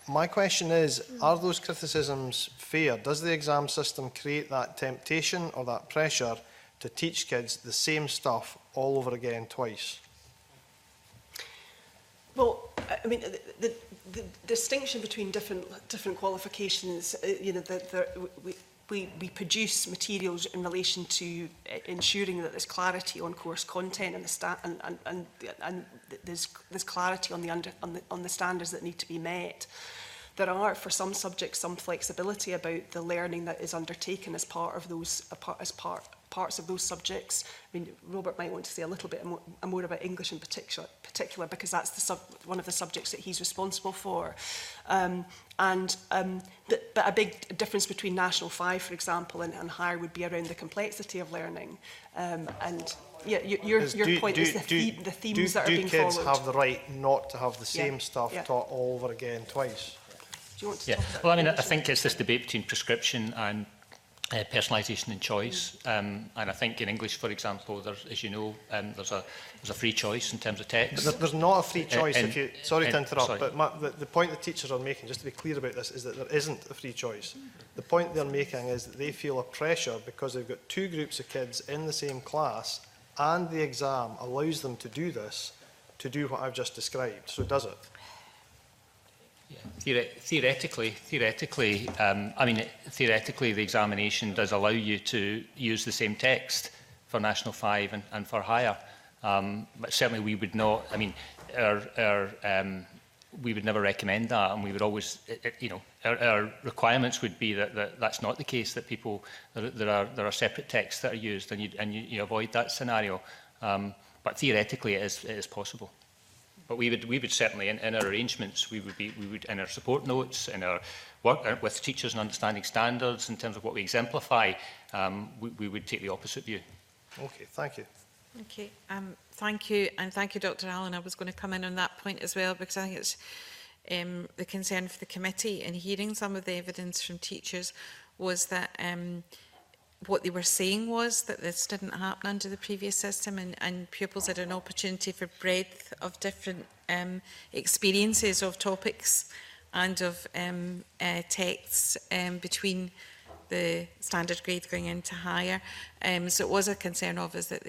my question is, are those criticisms fair? Does the exam system create that temptation or that pressure to teach kids the same stuff all over again twice? Well, I mean, the distinction between different qualifications, we produce materials in relation to ensuring that there's clarity on course content and there's clarity on the standards that need to be met. there are, for some subjects, some flexibility about the learning that is undertaken as part of those, parts of those subjects. I mean, Robert might want to say a little bit more about English in particular, because that's one of the subjects that he's responsible for. But a big difference between National 5, for example, and higher would be around the complexity of learning. And yeah, your point is the themes that are being followed. Do kids have the right not to have the same stuff taught all over again twice? Do you want to talk about well, I mean, I think it's this debate between prescription and personalisation and choice. And I think in English, for example, there's, as you know, there's a free choice in terms of text. There's not a free choice. Sorry to interrupt, sorry. but the point the teachers are making, just to be clear about this, is that there isn't a free choice. The point they're making is that they feel a pressure because they've got two groups of kids in the same class, and the exam allows them to do this, to do what I've just described. So does it? Yeah. Theoretically, I mean, theoretically, the examination does allow you to use the same text for National 5 and for higher. But certainly we would not, I mean, we would never recommend that, and we would always, you know, our requirements would be that that's not the case, that people, there are separate texts that are used, and you avoid that scenario. But theoretically it is possible. But we would certainly, in our arrangements, we would in our support notes, in our work with teachers and understanding standards, in terms of what we exemplify, we would take the opposite view. Okay, thank you. Okay, thank you, and thank you, Dr. Allen. I was going to come in on that point as well, because I think it's the concern for the committee in hearing some of the evidence from teachers was that what they were saying was that this didn't happen under the previous system, and pupils had an opportunity for breadth of different experiences of topics and of texts between the standard grade going into higher. So it was a concern of us that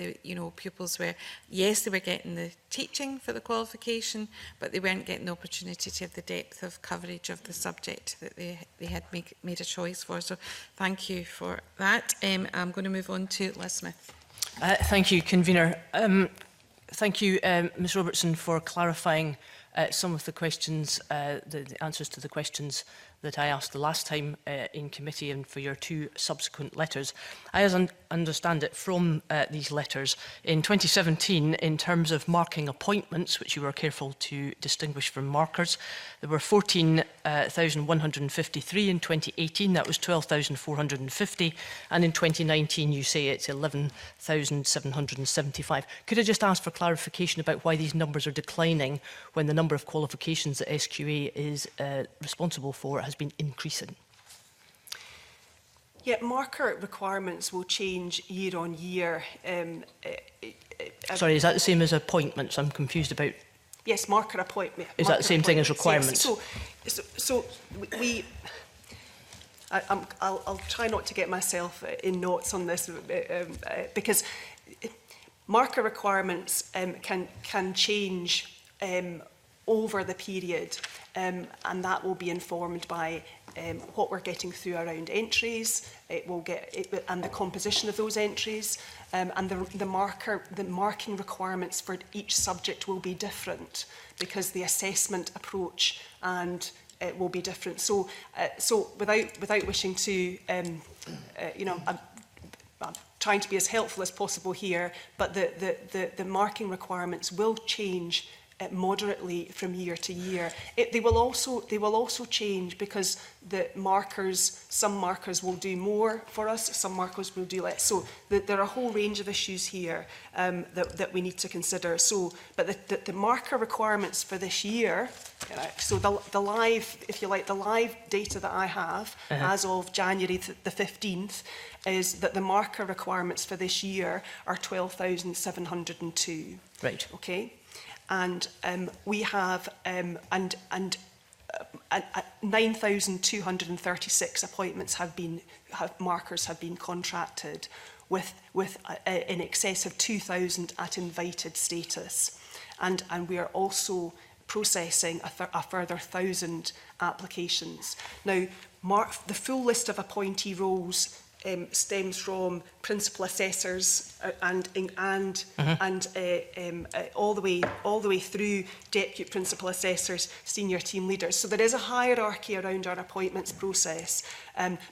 pupils were, yes, they were getting the teaching for the qualification, but they weren't getting the opportunity to have the depth of coverage of the subject that they had made a choice for. So thank you for that. I'm going to move on to Liz Smith. Thank you, Convener. Thank you, Ms Robertson, for clarifying some of the questions, the answers to the questions that I asked the last time in committee, and for your two subsequent letters. I understand it from these letters, in 2017, in terms of marking appointments, which you were careful to distinguish from markers, there were 14,153 in 2018, that was 12,450, and in 2019 you say it's 11,775. Could I just ask for clarification about why these numbers are declining when the number of qualifications that SQA is responsible for has been increasing? Yeah, marker requirements will change year on year. Sorry, is that the same as appointments? I'm confused about. Yes, marker appointment. Is that the same thing as requirements? Yes. So I'll try not to get myself in knots on this because marker requirements can change over the period, and that will be informed by what we're getting through around entries. It will and the composition of those entries, and the marking requirements for each subject will be different because the assessment approach and it will be different. So without wishing to, I'm trying to be as helpful as possible here, but the marking requirements will change moderately from year to year. They will also change because some markers will do more for us, some markers will do less. So there are a whole range of issues here that we need to consider. So, but the marker requirements for this year, so the live, if you like, the live data that I have as of January the 15th is that the marker requirements for this year are 12,702. Right. Okay. And we have 9,236 appointments markers have been contracted, with in excess of 2,000 at invited status, and we are also processing a further 1,000 applications. Now, the full list of appointee roles stems from principal assessors and all the way through deputy principal assessors, senior team leaders. So there is a hierarchy around our appointments process,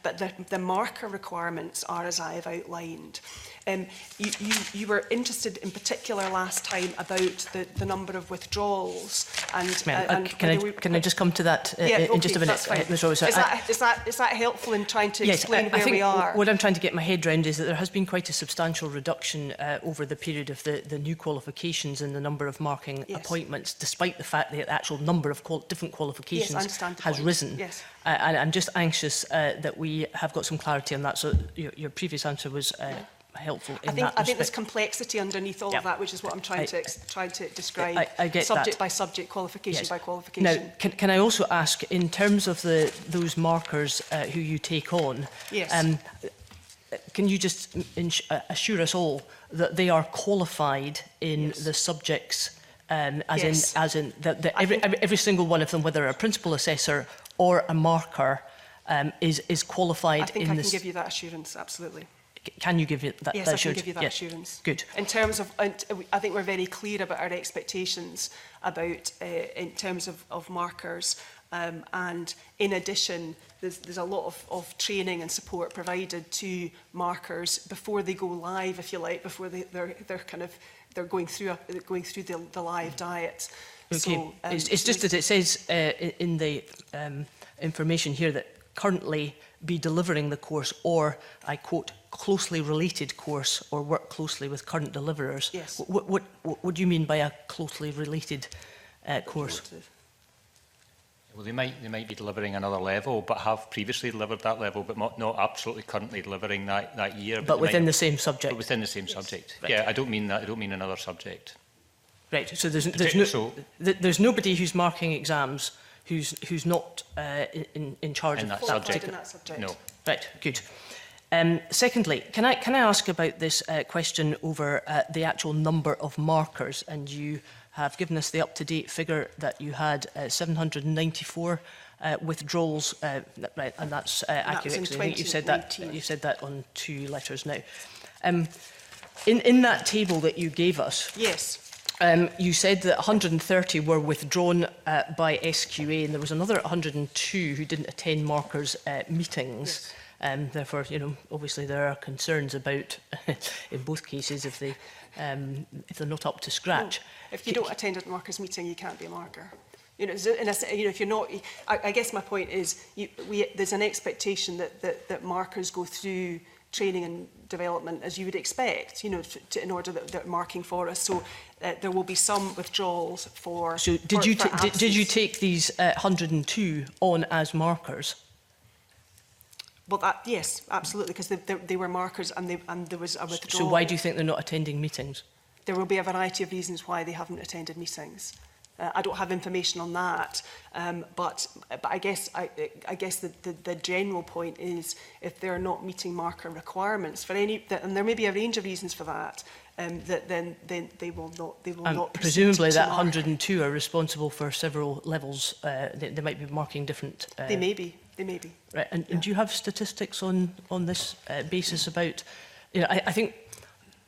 but the marker requirements are as I have outlined. You were interested in particular last time about the number of withdrawals and can I just come to that in just a minute, Ms. Roberts? Is that helpful in trying to explain where we are? What I'm trying to get my head round is that there has been quite a substantial reduction over the period of the new qualifications and the number of marking appointments, despite the fact that the actual number of different qualifications has risen. Yes. And I'm just anxious that we have got some clarity on that. So your previous answer was helpful in that respect. I think there's complexity underneath all of that, which is what I'm trying to describe. I get subject that. by subject, qualification by qualification. Now, can I also ask, in terms of those markers who you take on, can you just assure us all that they are qualified in the subjects, as in that every single one of them, whether a principal assessor or a marker, is qualified? I think I can give you that assurance, absolutely. Can you give it that? Yes, I can give you that assurance. Good. In terms of, I think we're very clear about our expectations about in terms of markers, and in addition, there's a lot of training and support provided to markers before they go live, if you like, before they're going through the live diet. Okay. So, it's just that it says in the information here that currently be delivering the course, or I quote, closely related course, or work closely with current deliverers. Yes. What do you mean by a closely related course? Well, they might be delivering another level, but have previously delivered that level, but not absolutely currently delivering that year. But within the same subject. But within the same subject. Right. Yeah, I don't mean that. I don't mean another subject. Right. So there's nobody who's marking exams who's not in charge of that subject. No. Right. Good. Secondly, can I ask about this question over the actual number of markers? And you have given us the up-to-date figure that you had 794 withdrawals, right, and that's accurate. I think you've said that on 2 letters now. In that table that you gave us, yes, you said that 130 were withdrawn by SQA, and there was another 102 who didn't attend markers meetings. Yes. Therefore, obviously there are concerns about, in both cases, if they're not up to scratch. No. If you don't attend a markers meeting, you can't be a marker. If you're not, I guess my point is, there's an expectation that markers go through training and development as you would expect, in order that they're marking for us. So there will be some withdrawals for. So did you take these 102 on as markers? Well, yes, absolutely, because they were markers and there was a withdrawal. So why do you think they're not attending meetings? There will be a variety of reasons why they haven't attended meetings. I don't have information on that, but I guess the general point is, if they're not meeting marker requirements for any, and there may be a range of reasons for that, then they will not. Presumably, that 102 are responsible for several levels. They might be marking different. They may be. Right. And do you have statistics on this basis about? I think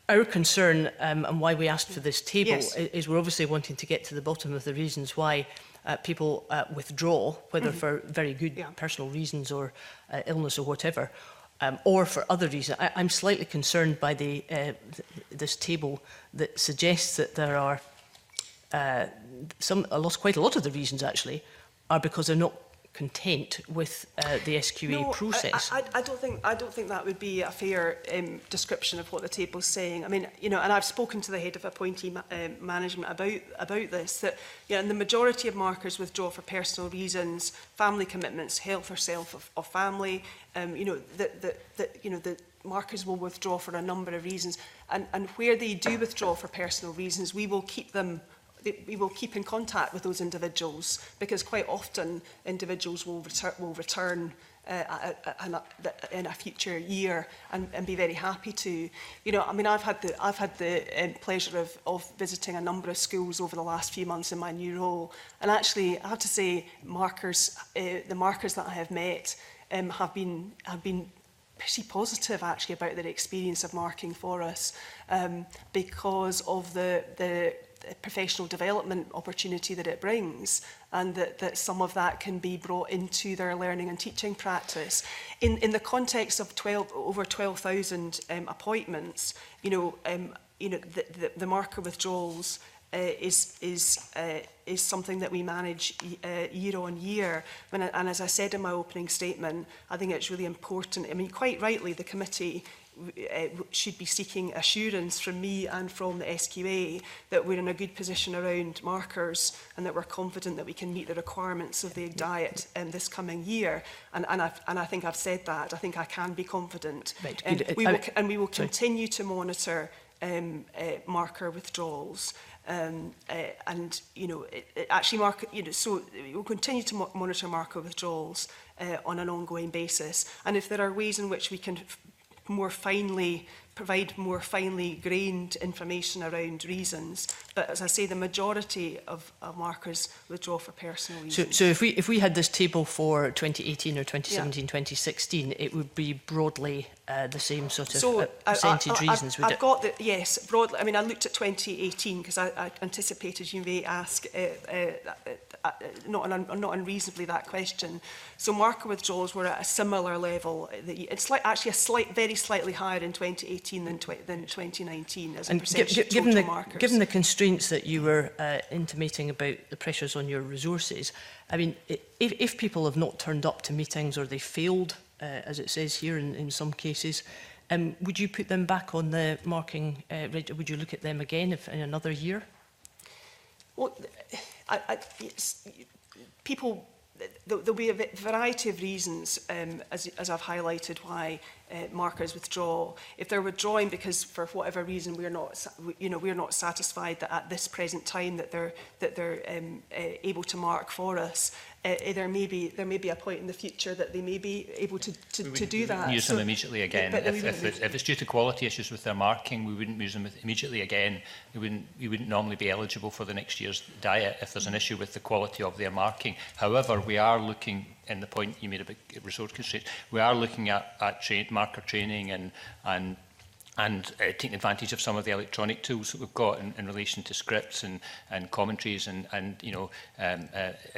our concern and why we asked for this table is we're obviously wanting to get to the bottom of the reasons why people withdraw, whether for very good personal reasons or illness or whatever, or for other reasons. I'm slightly concerned by this table that suggests that there are quite a lot of the reasons actually are because they're not content with the SQA process. I don't think that would be a fair description of what the table's saying. I mean, and I've spoken to the head of appointee management about this, that and the majority of markers withdraw for personal reasons, family commitments, health or self of family. The markers will withdraw for a number of reasons, and where they do withdraw for personal reasons, we will keep in contact with those individuals, because quite often individuals will return in a future year and be very happy to. I've had the pleasure of visiting a number of schools over the last few months in my new role, and actually I have to say the markers that I have met have been pretty positive actually about their experience of marking for us, because of the professional development opportunity that it brings, and that some of that can be brought into their learning and teaching practice. In the context of over 12,000 appointments, the marker withdrawals is something that we manage year on year. And as I said in my opening statement, I think it's really important. I mean, quite rightly, the committee should be seeking assurance from me and from the SQA that we're in a good position around markers and that we're confident that we can meet the requirements of the diet this coming year. And I think I've said that. I think I can be confident. Right. And we will continue to monitor marker withdrawals. So we'll continue to monitor marker withdrawals on an ongoing basis. And if there are ways in which we can provide more finely grained information around reasons. But as I say, the majority of markers withdraw for personal reasons. So if we had this table for 2018 or 2017, 2016, it would be broadly the same sort of percentage reasons, would it? Yes, broadly. I mean, I looked at 2018 because I anticipated you may ask, not unreasonably, that question. So marker withdrawals were at a similar level. It's actually very slightly higher in 2018 than 2019 as a percentage of total markers. Given the constraints that you were intimating about the pressures on your resources, I mean, if people have not turned up to meetings or they failed, as it says here in some cases, would you put them back on the marking register? Would you look at them again in another year? Well, there'll be a variety of reasons, as I've highlighted, why markers withdraw. If they're withdrawing because for whatever reason we're not satisfied that at this present time that they're able to mark for us, there may be a point in the future that they may be able to do that. Use them immediately again. If it's due to quality issues with their marking, we wouldn't use them immediately again. We wouldn't normally be eligible for the next year's diet if there's an issue with the quality of their marking. However, we are looking, in the point you made about resource constraints, we are looking at marker training and taking advantage of some of the electronic tools that we've got in relation to scripts and commentaries and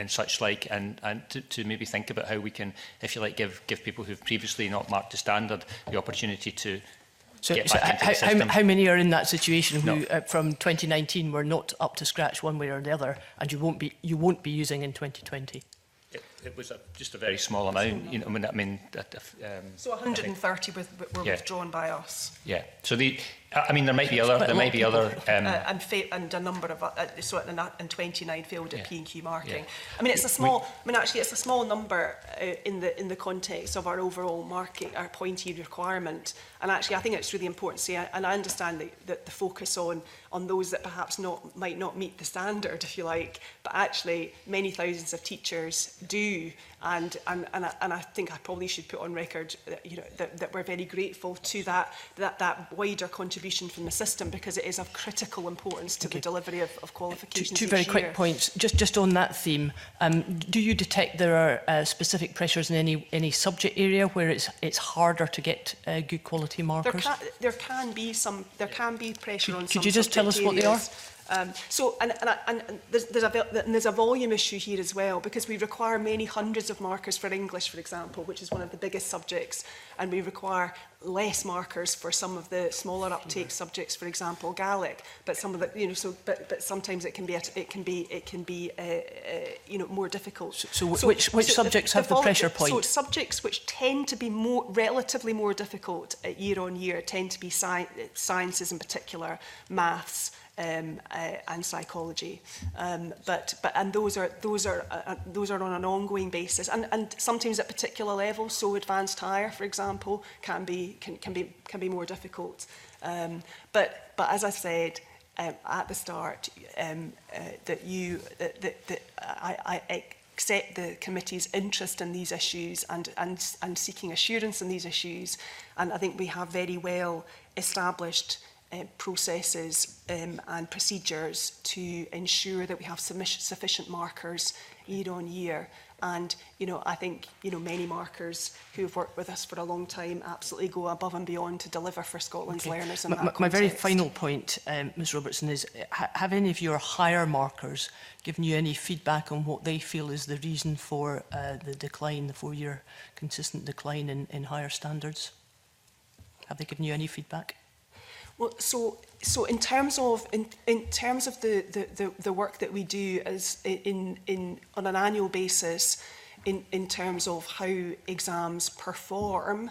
such like, and to maybe think about how we can, if you like, give people who've previously not marked to standard the opportunity to get back into the system. How many are in that situation who from 2019 were not up to scratch one way or the other, and you won't be using in 2020? It was just a very small amount. So 130 were withdrawn by us. Yeah. So there might be other. And a number of and 29 failed at P&Q marking. Yeah. I mean, it's a small number in the context of our overall marking, our pointy requirement. And actually, I think it's really important to say, and I understand that the focus on those that perhaps might not meet the standard, if you like, but actually many thousands of teachers do. And I think I probably should put on record that we're very grateful to that wider contribution from the system, because it is of critical importance to the delivery of qualifications. Two very quick points. Just on that theme, do you detect there are specific pressures in any subject area where it's harder to get good quality markers? There can be pressure on some. Could you just tell us what they are? There's a volume issue here as well, because we require many hundreds of markers for English, for example, which is one of the biggest subjects, and we require less markers for some of the smaller uptake subjects, for example, Gaelic. But some of the, but sometimes it can be more difficult. So which subjects have the pressure point? So subjects which tend to be relatively more difficult year on year tend to be sciences in particular, maths. And psychology, but those are on an ongoing basis, and sometimes at particular levels. So advanced higher, for example, can be more difficult. But as I said at the start, I accept the committee's interest in these issues and seeking assurance in these issues, and I think we have very well established processes and procedures to ensure that we have sufficient markers year on year. And, you know, I think, you know, many markers who have worked with us for a long time absolutely go above and beyond to deliver for Scotland's learners in that context. My very final point, Ms Robertson, is have any of your higher markers given you any feedback on what they feel is the reason for the decline, the 4-year consistent decline in higher standards? Have they given you any feedback? Well, so in terms of the work that we do as on an annual basis, in terms of how exams perform,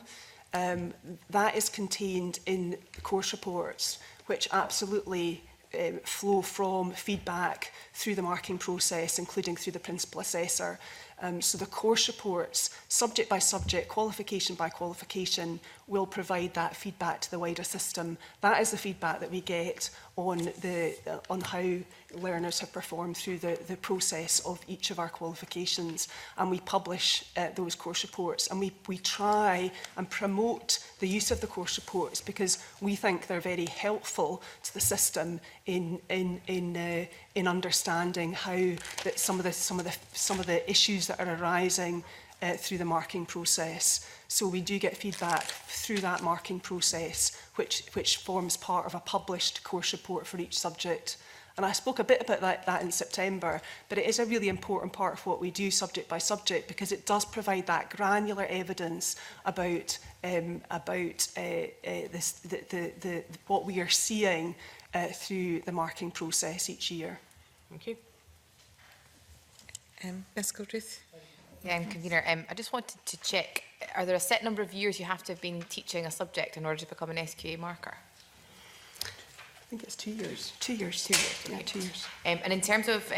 that is contained in the course reports, which absolutely flow from feedback through the marking process, including through the principal assessor. So the course reports, subject by subject, qualification by qualification, will provide that feedback to the wider system. That is the feedback that we get on how learners have performed through the process of each of our qualifications. And we publish those course reports, and we try and promote the use of the course reports because we think they're very helpful to the system in understanding how that some of the issues that are arising through the marking process. So we do get feedback through that marking process, which forms part of a published course report for each subject. And I spoke a bit about that in September, but it is a really important part of what we do subject by subject because it does provide that granular evidence about what we are seeing through the marking process each year. Thank you. Ms Gilruth. Yeah, Convener, I just wanted to check, are there a set number of years you have to have been teaching a subject in order to become an SQA marker? I think it's 2 years. 2 years. 2 years. Yeah, 2 years. And in terms of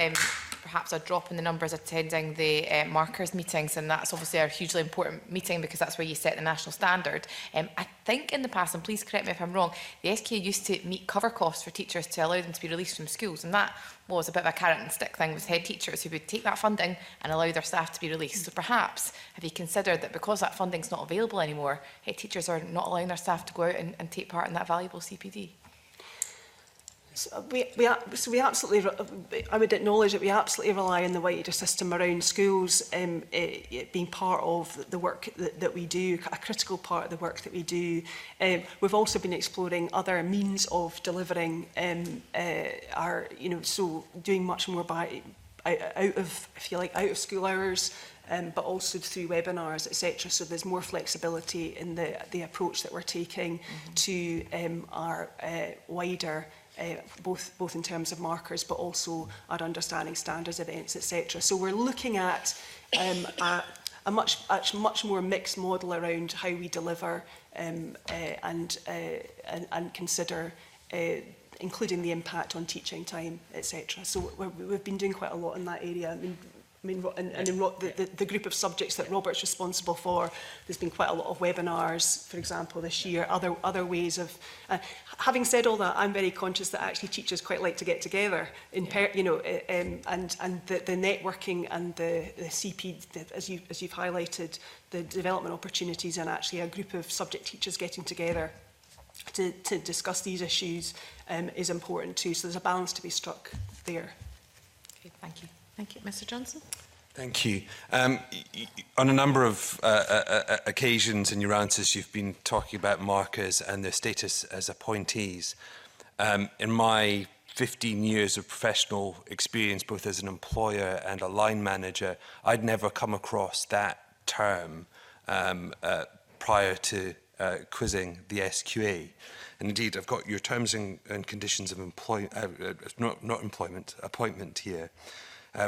perhaps a drop in the numbers attending the markers meetings, and that's obviously a hugely important meeting because that's where you set the national standard. I think in the past, and please correct me if I'm wrong, the SQA used to meet cover costs for teachers to allow them to be released from schools, and that was a bit of a carrot and stick thing with head teachers who would take that funding and allow their staff to be released. So perhaps have you considered that because that funding's not available anymore, head teachers are not allowing their staff to go out and take part in that valuable CPD? So we absolutely, I would acknowledge that we absolutely rely on the wider system around schools being part of the work that we do, a critical part of the work that we do. We've also been exploring other means of delivering our, you know, so doing much more by out of, if you like, out of school hours. But also through webinars, etc. So there's more flexibility in the approach that we're taking to our wider, both in terms of markers, but also our understanding standards events, etc. So we're looking at a much more mixed model around how we deliver and consider. Including the impact on teaching time, etc. So we've been doing quite a lot in that area. The group of subjects that Robert's responsible for, there's been quite a lot of webinars, for example, this year, other ways of... having said all that, I'm very conscious that actually teachers quite like to get together, and the networking and the CP, as you've highlighted, the development opportunities and actually a group of subject teachers getting together to discuss these issues is important too. So there's a balance to be struck there. Okay, thank you. Thank you. Mr Johnson. Thank you. On a number of occasions in your answers, you've been talking about markers and their status as appointees. In my 15 years of professional experience, both as an employer and a line manager, I'd never come across that term prior to quizzing the SQA. And indeed, I've got your terms and conditions of appointment here,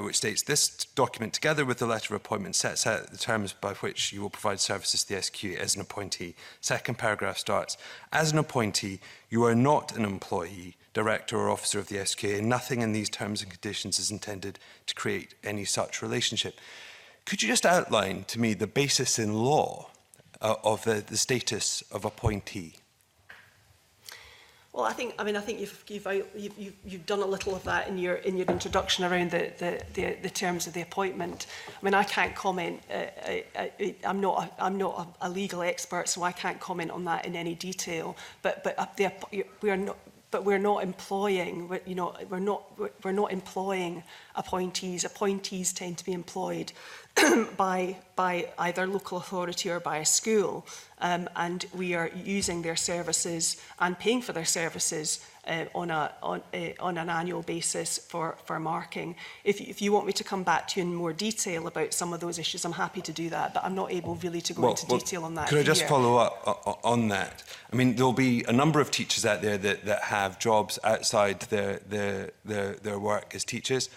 which states, this document, together with the letter of appointment, sets out the terms by which you will provide services to the SQA as an appointee. Second paragraph starts, as an appointee, you are not an employee, director or officer of the SQA, and nothing in these terms and conditions is intended to create any such relationship. Could you just outline to me the basis in law of the status of appointee? Well, I think you've done a little of that in your introduction around the terms of the appointment. I mean, I can't comment. I'm not a legal expert, so I can't comment on that in any detail. But we're not employing. We're not employing appointees. Appointees tend to be employed. by either local authority or by a school, and we are using their services and paying for their services on an annual basis for marking. If you want me to come back to you in more detail about some of those issues, I'm happy to do that, but I'm not able really to go into detail on that. Could I just follow up on that? I mean, there'll be a number of teachers out there that have jobs outside their work as teachers.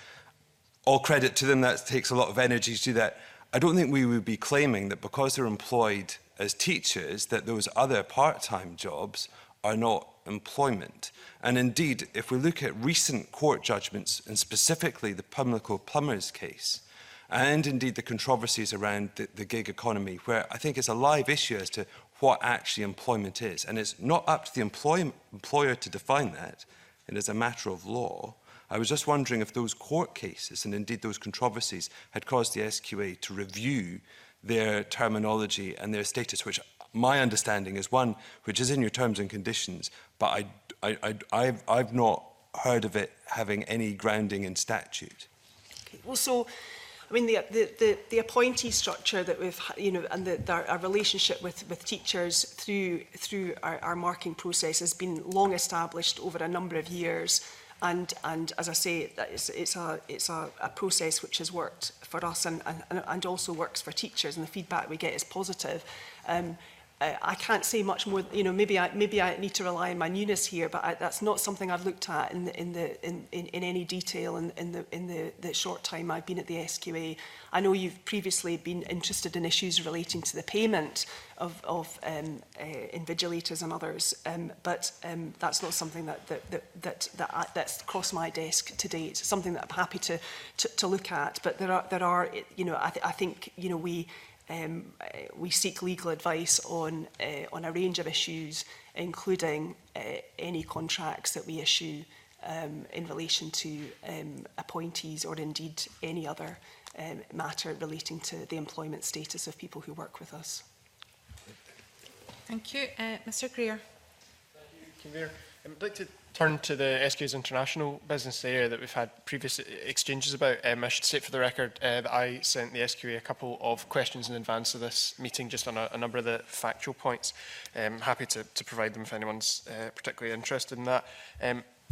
All credit to them, that takes a lot of energy to do that. I don't think we would be claiming that because they're employed as teachers that those other part-time jobs are not employment. And indeed, if we look at recent court judgments, and specifically the Pimlico Plumbers case, and indeed the controversies around the gig economy, where I think it's a live issue as to what actually employment is. And it's not up to the employer to define that. It is a matter of law. I was just wondering if those court cases and indeed those controversies had caused the SQA to review their terminology and their status, which my understanding is one which is in your terms and conditions, but I've not heard of it having any grounding in statute. Okay. Well, so I mean, the appointee structure that we've, and our relationship with teachers through our marking process has been long established over a number of years. And as I say, it's a process which has worked for us and also works for teachers, and the feedback we get is positive. I can't say much more. Maybe I need to rely on my newness here, but that's not something I've looked at in any detail in the short time I've been at the SQA. I know you've previously been interested in issues relating to the payment of invigilators and others, but that's not something that's crossed my desk to date. It's something that I'm happy to look at. But there are I think we seek legal advice on a range of issues, including any contracts that we issue in relation to appointees, or indeed any other matter relating to the employment status of people who work with us. Thank you. Mr Greer. Thank you, Convener. I'd like to turn to the SQA's international business area that we've had previous exchanges about. I should state for the record that I sent the SQA a couple of questions in advance of this meeting just on a number of the factual points. I'm happy to provide them if anyone's particularly interested in that.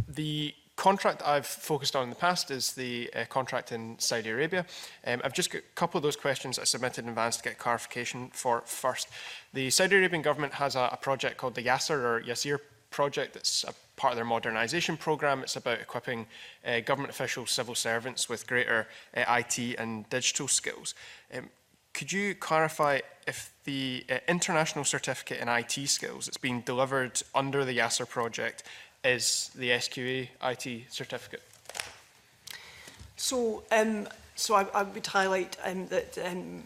The contract I've focused on in the past is the contract in Saudi Arabia. I've just got a couple of those questions I submitted in advance to get clarification for first. The Saudi Arabian government has a project called the Yasir project. It's a part of their modernisation programme. It's about equipping government officials, civil servants with greater IT and digital skills. Could you clarify if the international certificate in IT skills that's being delivered under the Yasir project is the SQA IT certificate? So I would highlight that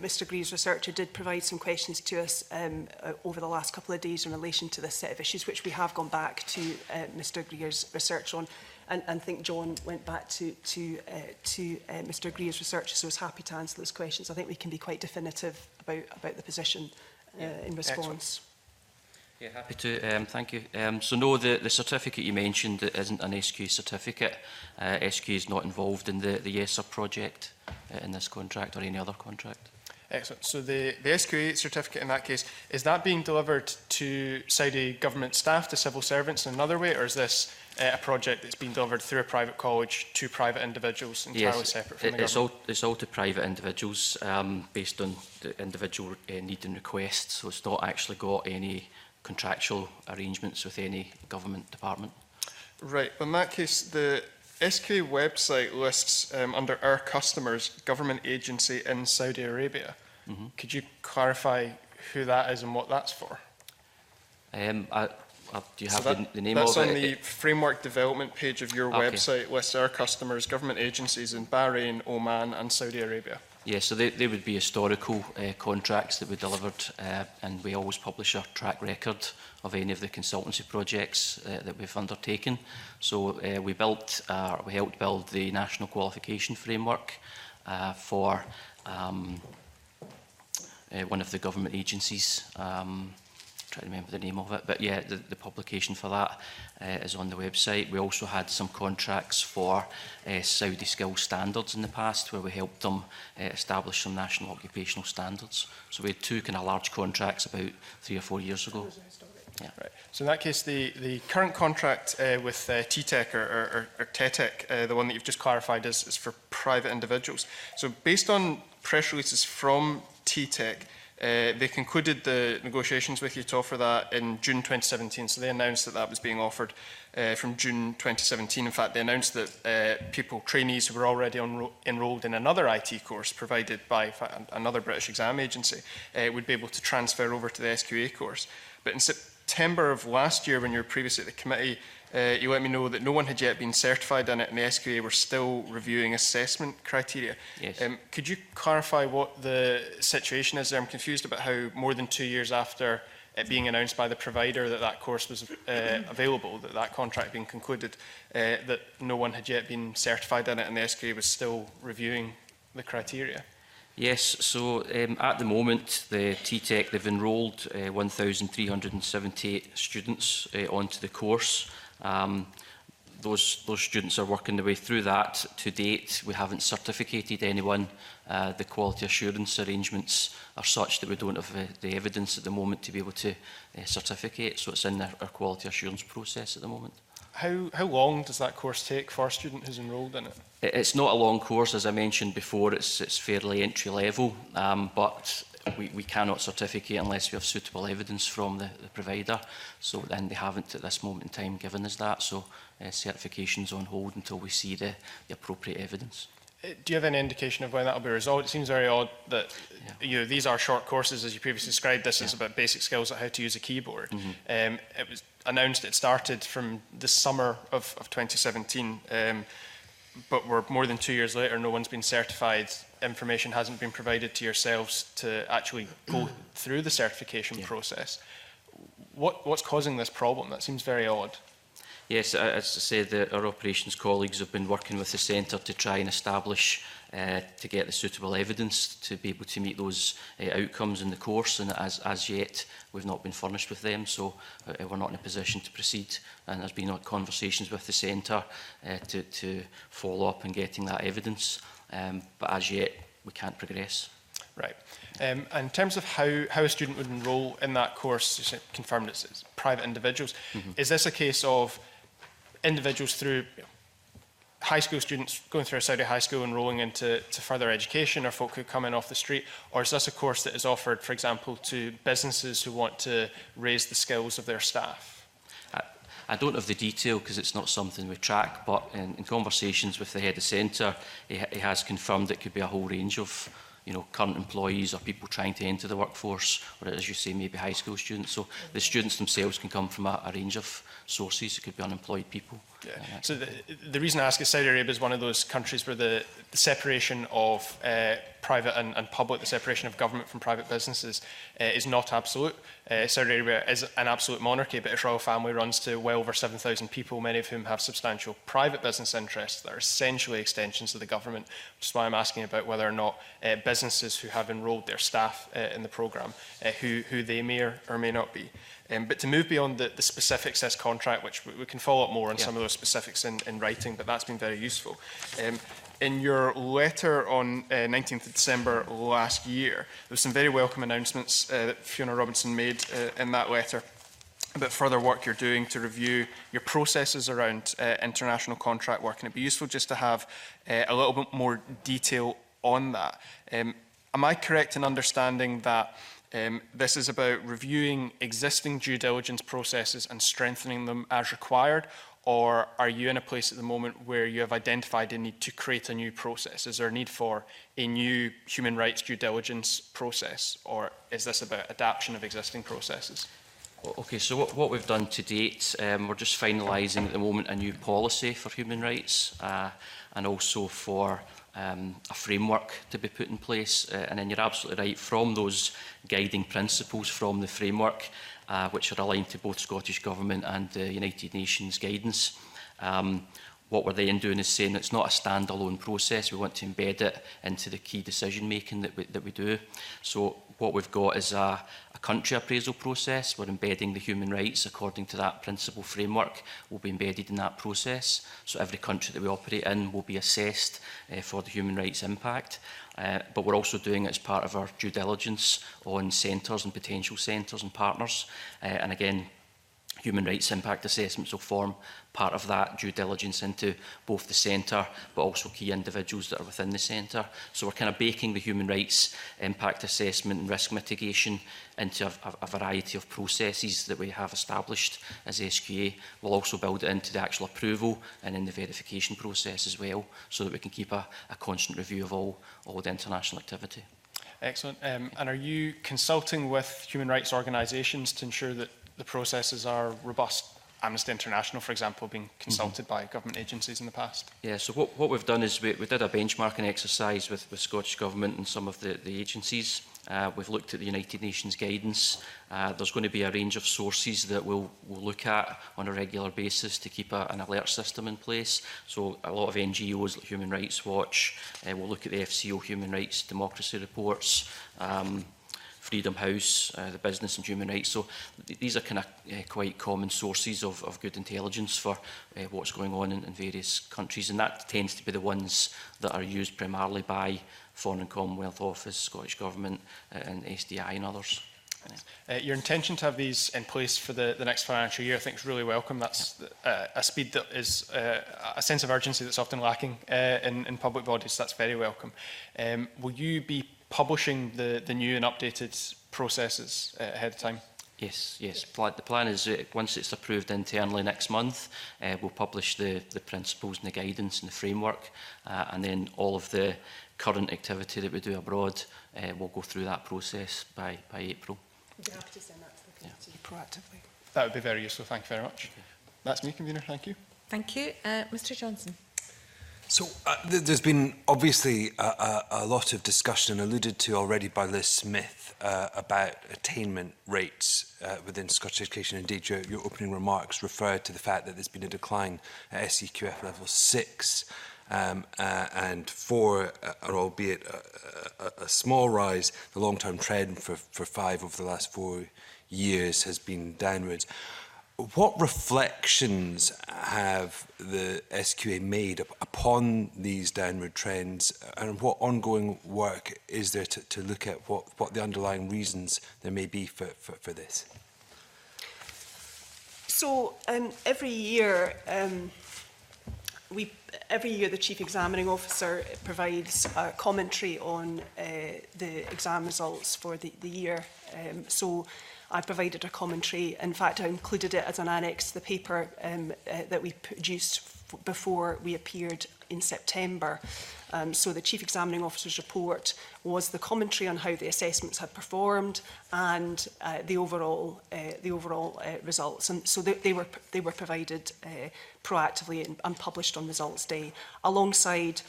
Mr Greer's researcher did provide some questions to us over the last couple of days in relation to this set of issues, which we have gone back to Mr Greer's research on, and think John went back to Mr Greer's research, so I was happy to answer those questions. I think we can be quite definitive about the position in response. Excellent. Yeah, happy to. Thank you. So no, the certificate you mentioned isn't an SQA certificate. SQA is not involved in the Yasir project in this contract or any other contract. Excellent. So the SQA certificate in that case, is that being delivered to Saudi government staff, to civil servants in another way, or is this a project that's being delivered through a private college to private individuals entirely separate from the government? It's all to private individuals based on the individual need and request, so it's not actually got any contractual arrangements with any government department. Right. In that case, the SQA website lists under our customers government agency in Saudi Arabia. Mm-hmm. Could you clarify who that is and what that's for? Do you have the name that's of it? That's on the framework development page of your website, lists our customers, government agencies in Bahrain, Oman and Saudi Arabia. Yeah, so they would be historical contracts that we delivered, and we always publish our track record of any of the consultancy projects that we've undertaken. So we helped build the national qualification framework for one of the government agencies. Trying trying to remember the name of it, but yeah, the publication for that is on the website. We also had some contracts for Saudi skills standards in the past, where we helped them establish some national occupational standards. So we had two kind of large contracts about 3 or 4 years ago. Yeah. Right. So in that case, the current contract with TTEC or TETEC, the one that you've just clarified, is for private individuals. So based on press releases from TTEC, they concluded the negotiations with you to offer that in June 2017. So they announced that that was being offered from June 2017. In fact, they announced that trainees who were already enrolled in another IT course provided by another British exam agency would be able to transfer over to the SQA course. But in September of last year, when you were previously at the committee, you let me know that no one had yet been certified in it, and the SQA were still reviewing assessment criteria. Yes. Could you clarify what the situation is there? I'm confused about how more than 2 years after it being announced by the provider that that course was available, that contract being concluded, that no one had yet been certified in it, and the SQA was still reviewing the criteria. Yes, so at the moment, the TTEC, they've enrolled 1,378 students onto the course. Those students are working their way through that. To date, we haven't certificated anyone. The quality assurance arrangements are such that we don't have the evidence at the moment to be able to certificate, so it's in our quality assurance process at the moment. How long does that course take for a student who's enrolled in it? It's not a long course, as I mentioned before. It's fairly entry level, but we cannot certificate unless we have suitable evidence from the provider. So then they haven't at this moment in time given us that. So certification's on hold until we see the appropriate evidence. Do you have any indication of when that will be resolved? It seems very odd that these are short courses, as you previously described. This is about basic skills like how to use a keyboard. It was announced it started from the summer of 2017, but we're more than 2 years later, no one's been certified. Information hasn't been provided to yourselves to actually go through the certification process. What's causing this problem? That seems very odd. Yes, as I said, our operations colleagues have been working with the centre to try and establish, to get the suitable evidence to be able to meet those outcomes in the course, and as yet we've not been furnished with them, so we're not in a position to proceed, and there's been conversations with the centre to follow up on getting that evidence, but as yet we can't progress. Right. And in terms of how a student would enrol in that course, you said confirmed it's private individuals. Is this a case of individuals through high school students going through a Saudi high school enrolling into further education, or folk who come in off the street, or is this a course that is offered, for example, to businesses who want to raise the skills of their staff? I don't have the detail because it's not something we track, but in conversations with the head of centre, he has confirmed it could be a whole range of current employees or people trying to enter the workforce, or as you say, maybe high school students. So the students themselves can come from a range of sources. It could be unemployed people. Yeah. So the reason I ask is Saudi Arabia is one of those countries where the separation of private and public, the separation of government from private businesses is not absolute. Saudi Arabia is an absolute monarchy, but its royal family runs to well over 7,000 people, many of whom have substantial private business interests that are essentially extensions of the government, which is why I'm asking about whether or not businesses who have enrolled their staff in the programme, who they may or may not be. But to move beyond the specifics of this contract, which we can follow up more on some of those specifics in writing, but that's been very useful. In your letter on 19th of December last year, there were some very welcome announcements that Fiona Robinson made in that letter about further work you're doing to review your processes around international contract work. And it'd be useful just to have a little bit more detail on that. Am I correct in understanding that this is about reviewing existing due diligence processes and strengthening them as required? Or are you in a place at the moment where you have identified a need to create a new process? Is there a need for a new human rights due diligence process? Or is this about adaptation of existing processes? Okay, so what we've done to date, we're just finalising at the moment a new policy for human rights and also for a framework to be put in place. And then you're absolutely right, from those guiding principles from the framework, which are aligned to both Scottish Government and the United Nations guidance, what we're then doing is saying it's not a standalone process. We want to embed it into the key decision making that we do. So what we've got is a country appraisal process. We're embedding the human rights according to that principle framework will be embedded in that process. So every country that we operate in will be assessed for the human rights impact. But we're also doing it as part of our due diligence on centres and potential centres and partners. And again, human rights impact assessments will form part of that due diligence into both the centre but also key individuals that are within the centre. So we're kind of baking the human rights impact assessment and risk mitigation into a variety of processes that we have established as SQA. We'll also build it into the actual approval and in the verification process as well, so that we can keep a constant review of all the international activity. Excellent. And are you consulting with human rights organisations to ensure that the processes are robust? Amnesty International, for example, being consulted by government agencies in the past? Yeah, so what we've done is we did a benchmarking exercise with Scottish Government and some of the agencies. We've looked at the United Nations guidance. There's going to be a range of sources that we'll look at on a regular basis to keep an alert system in place. So a lot of NGOs like Human Rights Watch, we'll look at the FCO Human Rights Democracy Reports, Freedom House, the Business and Human Rights. So these are kind of quite common sources of good intelligence for what's going on in various countries, and that tends to be the ones that are used primarily by Foreign and Commonwealth Office, Scottish Government and SDI and others. Your intention to have these in place for the next financial year, I think, is really welcome. That's a speed that is a sense of urgency that's often lacking in public bodies. So that's very welcome. Will you be publishing the new and updated processes ahead of time? Yes. The plan is once it's approved internally next month, we'll publish the principles and the guidance and the framework, and then all of the current activity that we do abroad, we'll go through that process by April. Would you have to send that to the committee proactively? That would be very useful. Thank you very much. Okay. That's me, Convener. Thank you. Thank you. Mr Johnson. So there's been obviously a lot of discussion alluded to already by Liz Smith about attainment rates within Scottish education. Indeed, your opening remarks referred to the fact that there's been a decline at SEQF level 6 and 4, albeit a small rise. The long-term trend for 5 over the last 4 years has been downwards. What reflections have the SQA made upon these downward trends, and what ongoing work is there to look at what the underlying reasons there may be for this? So every year the Chief Examining Officer provides a commentary on the exam results for the year. So I provided a commentary. In fact, I included it as an annex to the paper that we produced before we appeared in September. So the Chief Examining Officer's report was the commentary on how the assessments had performed and the overall results. And so they were provided proactively and published on Results Day, alongside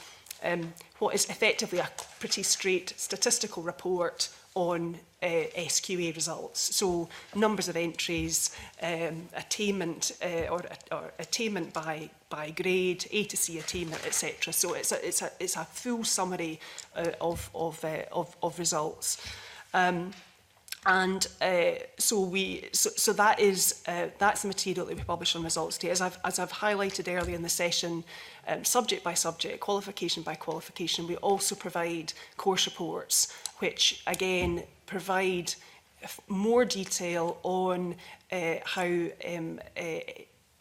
what is effectively a pretty straight statistical report on SQA results. So numbers of entries, attainment or attainment by grade, A to C attainment, etc. So it's a full summary of results. So that's the material that we publish on Results Day. As I've highlighted earlier in the session, subject by subject, qualification by qualification, we also provide course reports, which again provide more detail on how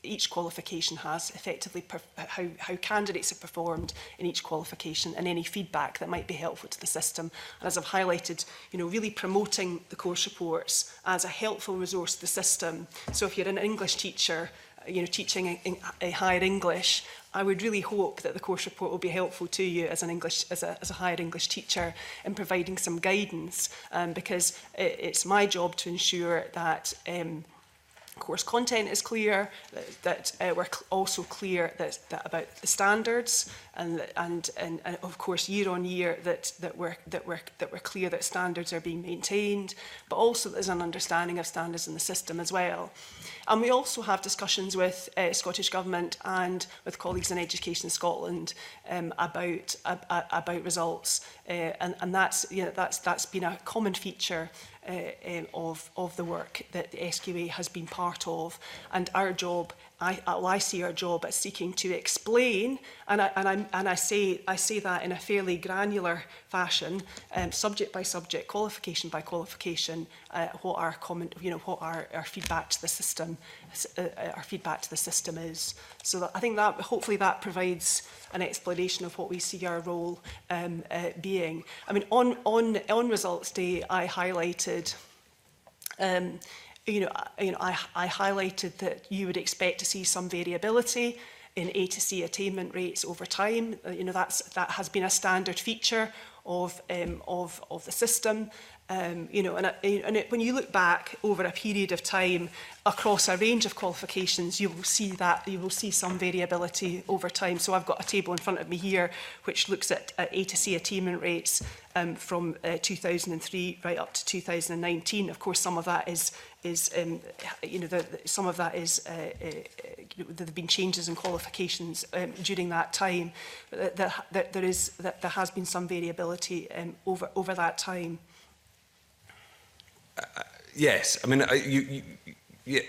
each qualification has effectively, how candidates have performed in each qualification, and any feedback that might be helpful to the system. And as I've highlighted, really promoting the course reports as a helpful resource to the system. So if you're an English teacher, teaching a higher English, I would really hope that the course report will be helpful to you as a higher English teacher in providing some guidance, because it's my job to ensure that course content is clear, that we're also clear that about the standards, and of course year on year that we're clear that standards are being maintained, but also there's an understanding of standards in the system as well. And we also have discussions with Scottish Government and with colleagues in Education Scotland about results, and that's been a common feature of the work that the SQA has been part of. And our job, I see our job as seeking to explain, and I say that in a fairly granular fashion, subject by subject, qualification by qualification, what our our feedback to the system, is. So that, I think that hopefully that provides an explanation of what we see our role being. I mean, on Results Day, I highlighted. I highlighted that you would expect to see some variability in A to C attainment rates over time. That has been a standard feature of the system. When you look back over a period of time across a range of qualifications, you will see some variability over time. So I've got a table in front of me here which looks at A to C attainment rates from 2003 right up to 2019. Of course, some of that is there have been changes in qualifications during that time. There has been some variability over that time. Yes, I mean,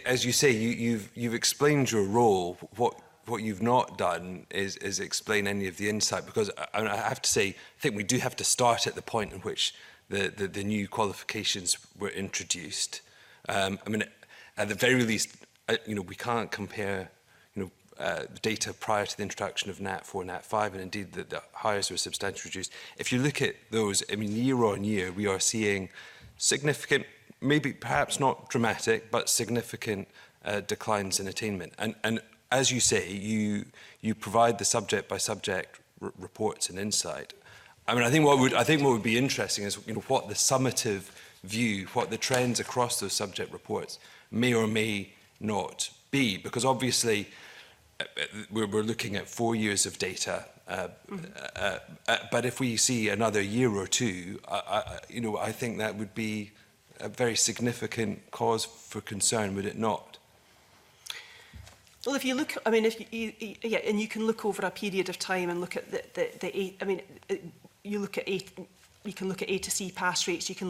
as you say, you've explained your role. What you've not done is explain any of the insight, because I have to say, I think we do have to start at the point in which the new qualifications were introduced. I mean, at the very least, we can't compare the data prior to the introduction of Nat 4, Nat 5, and indeed the hires were substantially reduced. If you look at those, I mean, year on year, we are seeing significant, maybe perhaps not dramatic, but significant declines in attainment. And as you say, you provide the subject by subject reports and insight. I mean, I think what would be interesting is what the summative view, what the trends across those subject reports may or may not be, because obviously we're looking at 4 years of data. But if we see another year or two, I think that would be a very significant cause for concern, would it not? Well, if you look, I mean, and you can look over a period of time and look at you can look at A to C pass rates. You can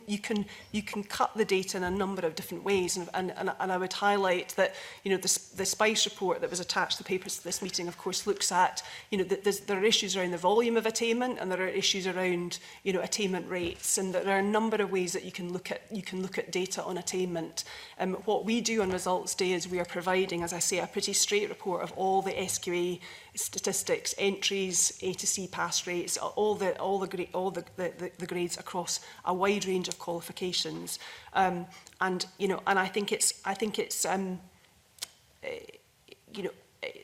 you can cut the data in a number of different ways, and I would highlight that the SPICE report that was attached to the papers to this meeting, of course, looks at there are issues around the volume of attainment, and there are issues around attainment rates, and there are a number of ways that you can look at data on attainment. What we do on Results Day is we are providing, as I say, a pretty straight report of all the SQA statistics, entries, A to C pass rates, all the grades across a wide range of qualifications, and I think it's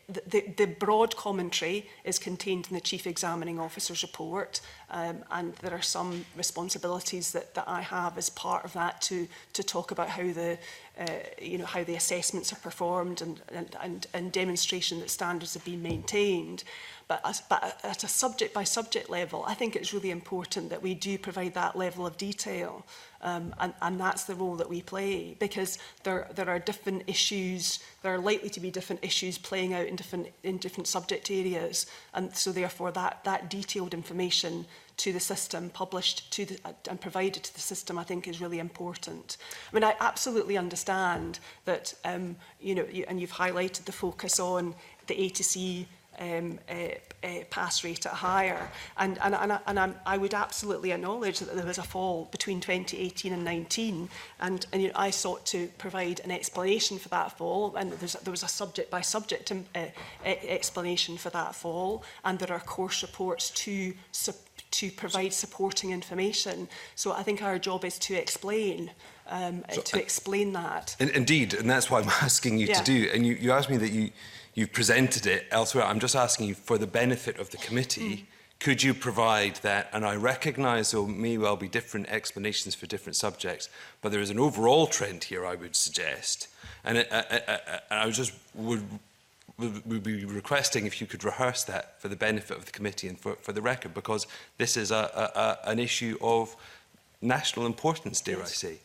the broad commentary is contained in the Chief Examining Officer's report, and there are some responsibilities that I have as part of that to talk about how the assessments are performed and demonstration that standards have been maintained. But at a subject by subject level, I think it's really important that we do provide that level of detail, and that's the role that we play, because there are different issues. There are likely to be different issues playing out in different subject areas, and so therefore that detailed information to the system, published and provided to the system, I think is really important. I mean, I absolutely understand that and you've highlighted the focus on the A to C pass rate at higher, and I would absolutely acknowledge that there was a fall between 2018 and 19, and I sought to provide an explanation for that fall, and there was a subject by subject explanation for that fall, and there are course reports to provide supporting information. So I think our job is to explain explain that. Indeed, and that's what I'm asking you to do. And you asked me that you've presented it elsewhere. I'm just asking you, for the benefit of the committee, could you provide that? And I recognise there may well be different explanations for different subjects, but there is an overall trend here, I would suggest, And I was just would be requesting if you could rehearse that for the benefit of the committee and for the record, because this is an issue of national importance, dare I say.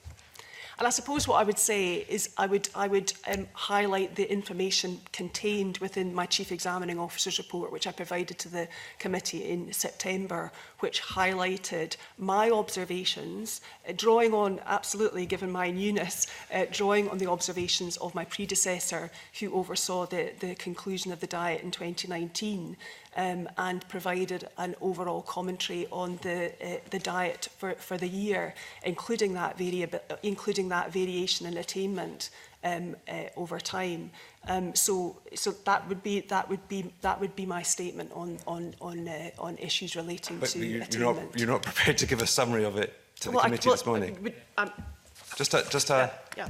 And I suppose what I would say is I would highlight the information contained within my Chief Examining Officer's report, which I provided to the committee in September, which highlighted my observations, drawing on, absolutely, given my newness, drawing on the observations of my predecessor who oversaw the conclusion of the diet in 2019. And provided an overall commentary on the diet for the year, including that variation in attainment over time. So that would be my statement on issues relating to attainment. You're not prepared to give a summary of it to the committee this morning. Yeah.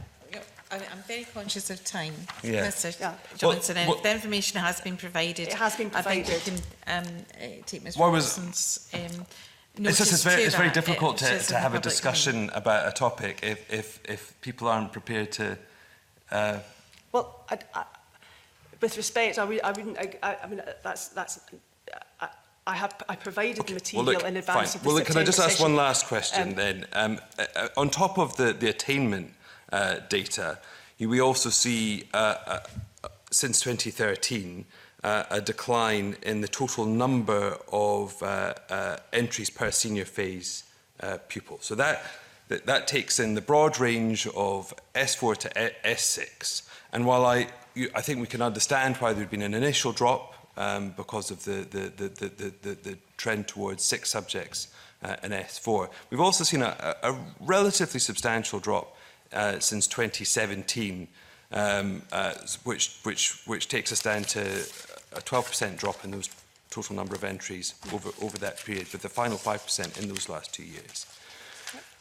I'm very conscious of time, yeah. Mr. Johnson, and if the information has been provided, it has been provided. I think we can take Mr. Robertson's it's very difficult to have a discussion about a topic if people aren't prepared to. Well, with respect, I wouldn't. I mean, I provided the material in advance of the September can I just ask session. one last question then? On top of the attainment data, we also see since 2013 a decline in the total number of entries per senior phase pupil. So that takes in the broad range of S4 to S6. And while I think we can understand why there'd been an initial drop because of the trend towards 6 subjects in S4, we've also seen a relatively substantial drop since 2017, which takes us down to a 12% drop in those total number of entries over that period, with the final 5% in those last 2 years.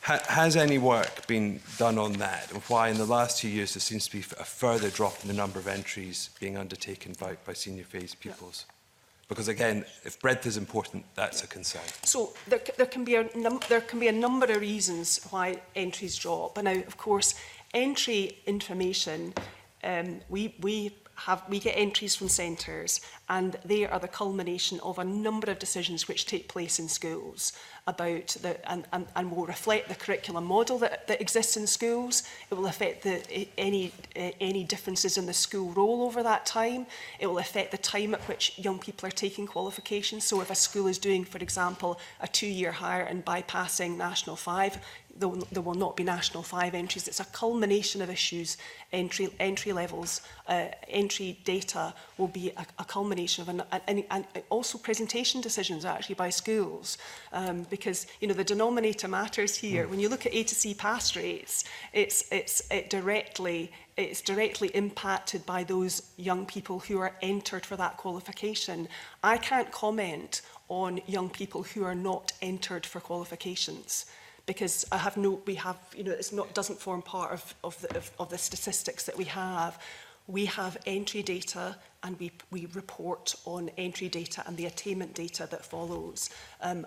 Has any work been done on that, and why in the last 2 years there seems to be a further drop in the number of entries being undertaken by senior phase pupils? Because again, if breadth is important, that's a concern. So there can be a number of reasons why entries drop. And now, of course, entry information, we get entries from centres, and they are the culmination of a number of decisions which take place in schools about and will reflect the curriculum model that exists in schools. It will affect any differences in the school role over that time. It will affect the time at which young people are taking qualifications. So if a school is doing, for example, a 2-year higher and bypassing National 5, there will not be National 5 entries. It's a culmination of issues. Entry levels, entry data will be a culmination of and also presentation decisions actually by schools, because the denominator matters here. When you look at A to C pass rates, it's directly impacted by those young people who are entered for that qualification. I can't comment on young people who are not entered for qualifications, because doesn't form part of the statistics that we have. We have entry data, and we report on entry data and the attainment data that follows, and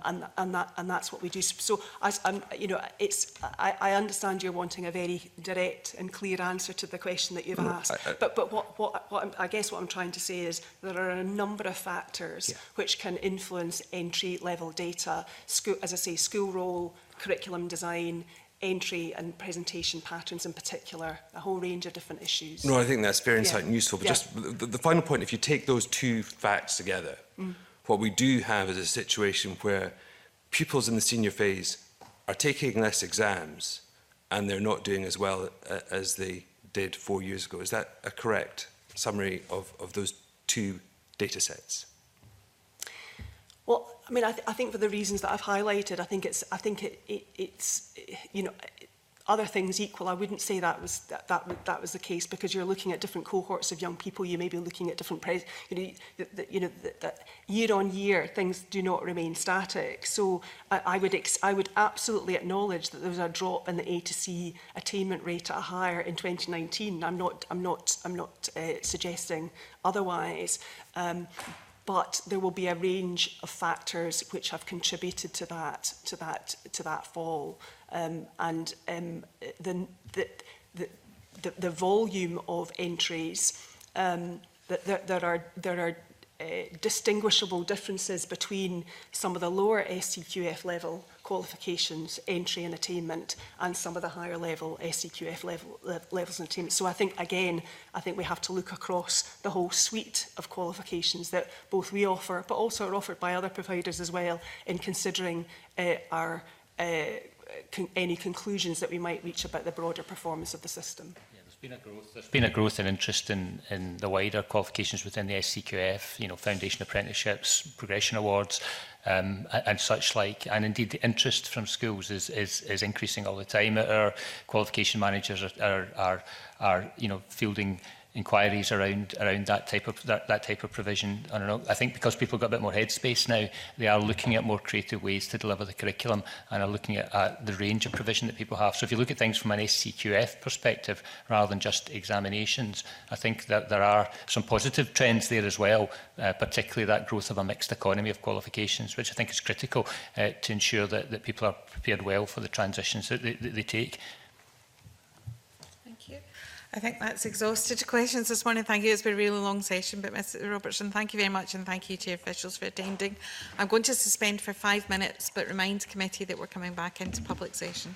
that's what we do. So I understand you're wanting a very direct and clear answer to the question that you've asked. But what I guess what I'm trying to say is there are a number of factors which can influence entry level data. As I say, school role, curriculum design, entry and presentation patterns in particular, a whole range of different issues. No, I think that's fair insight and useful. But just the final point, if you take those two facts together, what we do have is a situation where pupils in the senior phase are taking less exams and they're not doing as well as they did 4 years ago. Is that a correct summary of those two data sets? Well, I mean, I think for the reasons that I've highlighted, I think it's other things equal. I wouldn't say that was the case, because you're looking at different cohorts of young people. You may be looking at different that year on year things do not remain static. So I would absolutely acknowledge that there was a drop in the A to C attainment rate at a higher in 2019. I'm not suggesting otherwise. But there will be a range of factors which have contributed to that fall, and the the volume of entries, that there are distinguishable differences between some of the lower SCQF level qualifications, entry and attainment, and some of the higher level SCQF levels and attainment. So I think, again, I think we have to look across the whole suite of qualifications that both we offer, but also are offered by other providers as well, in considering any conclusions that we might reach about the broader performance of the system. There's been a growth in interest in the wider qualifications within the SCQF, you know, foundation apprenticeships, progression awards, and such like. And indeed, the interest from schools is increasing all the time. Our qualification managers are you know, fielding inquiries around that type of provision. I don't know. I think because people have got a bit more headspace now, they are looking at more creative ways to deliver the curriculum and are looking at the range of provision that people have. So if you look at things from an SCQF perspective rather than just examinations, I think that there are some positive trends there as well, particularly that growth of a mixed economy of qualifications, which I think is critical to ensure that people are prepared well for the transitions that they take. I think that's exhausted questions this morning. Thank you. It's been a really long session, but Ms Robertson, thank you very much, and thank you to your officials for attending. I'm going to suspend for 5 minutes, but remind committee that we're coming back into public session.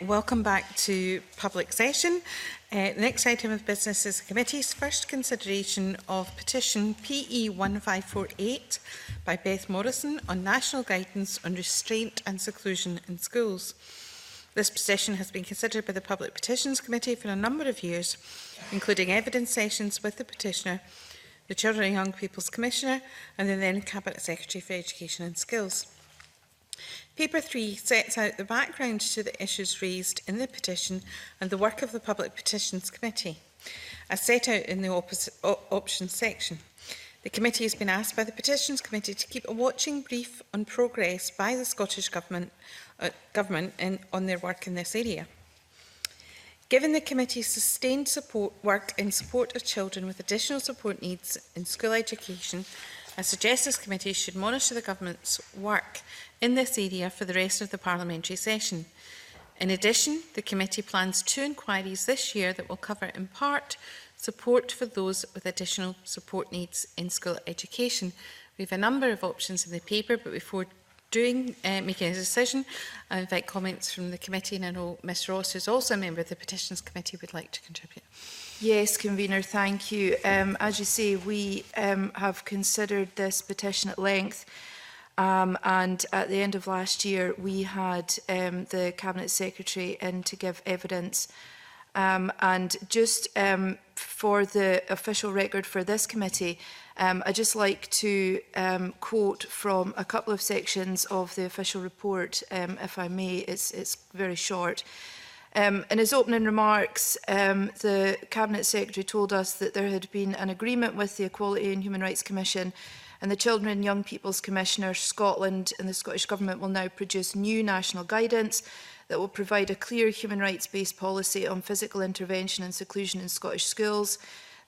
Welcome back to public session. The next item of business is the committee's first consideration of petition PE 1548 by Beth Morrison on national guidance on restraint and seclusion in schools. This petition has been considered by the Public Petitions Committee for a number of years, including evidence sessions with the petitioner, the Children and Young People's Commissioner and the then Cabinet Secretary for Education and Skills. Paper 3 sets out the background to the issues raised in the petition and the work of the Public Petitions Committee, as set out in the options section. The committee has been asked by the Petitions Committee to keep a watching brief on progress by the Scottish Government on their work in this area. Given the committee's sustained work in support of children with additional support needs in school education, I suggest this committee should monitor the government's work in this area for the rest of the parliamentary session. In addition, the committee plans 2 inquiries this year that will cover in part support for those with additional support needs in school education. We have a number of options in the paper, but before making a decision, I invite comments from the committee, and I know Ms Ross, who is also a member of the Petitions Committee, would like to contribute. Yes, Convener, thank you. As you say, we have considered this petition at length, and at the end of last year we had the Cabinet Secretary in to give evidence. And just for the official record for this committee, I'd just like to quote from a couple of sections of the official report, if I may. It's very short. In his opening remarks, the Cabinet Secretary told us that there had been an agreement with the Equality and Human Rights Commission and the Children and Young People's Commissioner. Scotland and the Scottish Government will now produce new national guidance that will provide a clear human rights-based policy on physical intervention and seclusion in Scottish schools.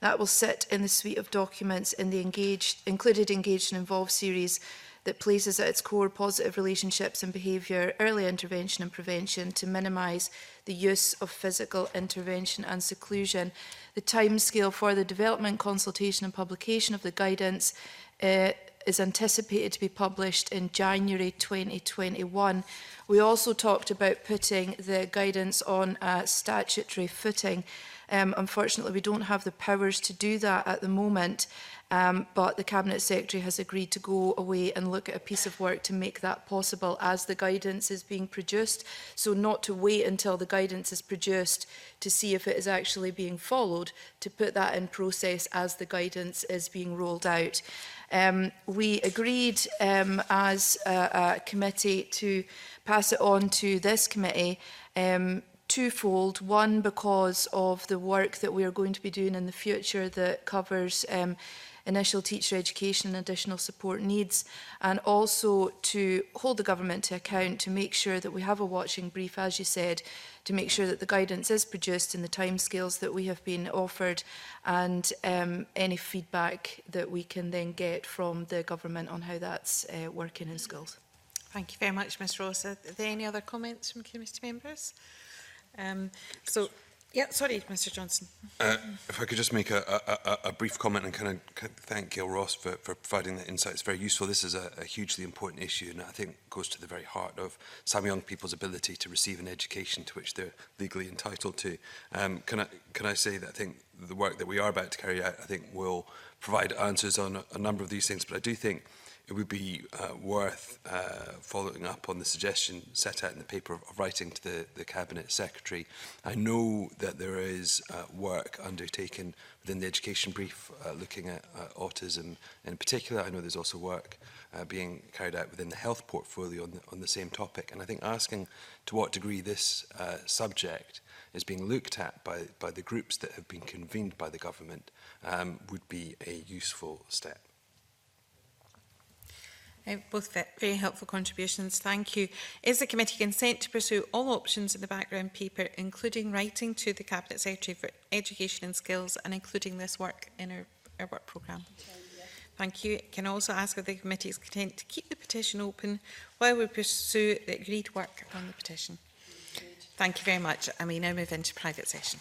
That will sit in the suite of documents in the included Engaged and Involved series that places at its core positive relationships and behaviour, early intervention and prevention to minimise the use of physical intervention and seclusion. The timescale for the development, consultation and publication of the guidance is anticipated to be published in January 2021. We also talked about putting the guidance on a statutory footing. Unfortunately, we don't have the powers to do that at the moment, but the Cabinet Secretary has agreed to go away and look at a piece of work to make that possible as the guidance is being produced. So not to wait until the guidance is produced to see if it is actually being followed, to put that in process as the guidance is being rolled out. We agreed as a committee to pass it on to this committee twofold. One, because of the work that we are going to be doing in the future that covers initial teacher education and additional support needs, and also to hold the government to account to make sure that we have a watching brief, as you said, to make sure that the guidance is produced in the timescales that we have been offered, and any feedback that we can then get from the government on how that's working in schools. Thank you very much, Ms Ross. Are there any other comments from committee members? Yeah, sorry, Mr Johnson. If I could just make a brief comment and kind of thank Gail Ross for providing that insight. It's very useful. This is a hugely important issue, and I think goes to the very heart of some young people's ability to receive an education to which they're legally entitled to. Can I say that I think the work that we are about to carry out, I think, will provide answers on a number of these things, but I do think it would be worth following up on the suggestion set out in the paper of writing to the Cabinet Secretary. I know that there is work undertaken within the education brief looking at autism in particular. I know there's also work being carried out within the health portfolio on the same topic. And I think asking to what degree this subject is being looked at by the groups that have been convened by the government would be a useful step. Both very helpful contributions. Thank you. Is the committee consent to pursue all options in the background paper, including writing to the Cabinet Secretary for Education and Skills and including this work in our work programme? Thank you. Can I also ask if the committee is content to keep the petition open while we pursue the agreed work on the petition? Thank you very much. And we now move into private session.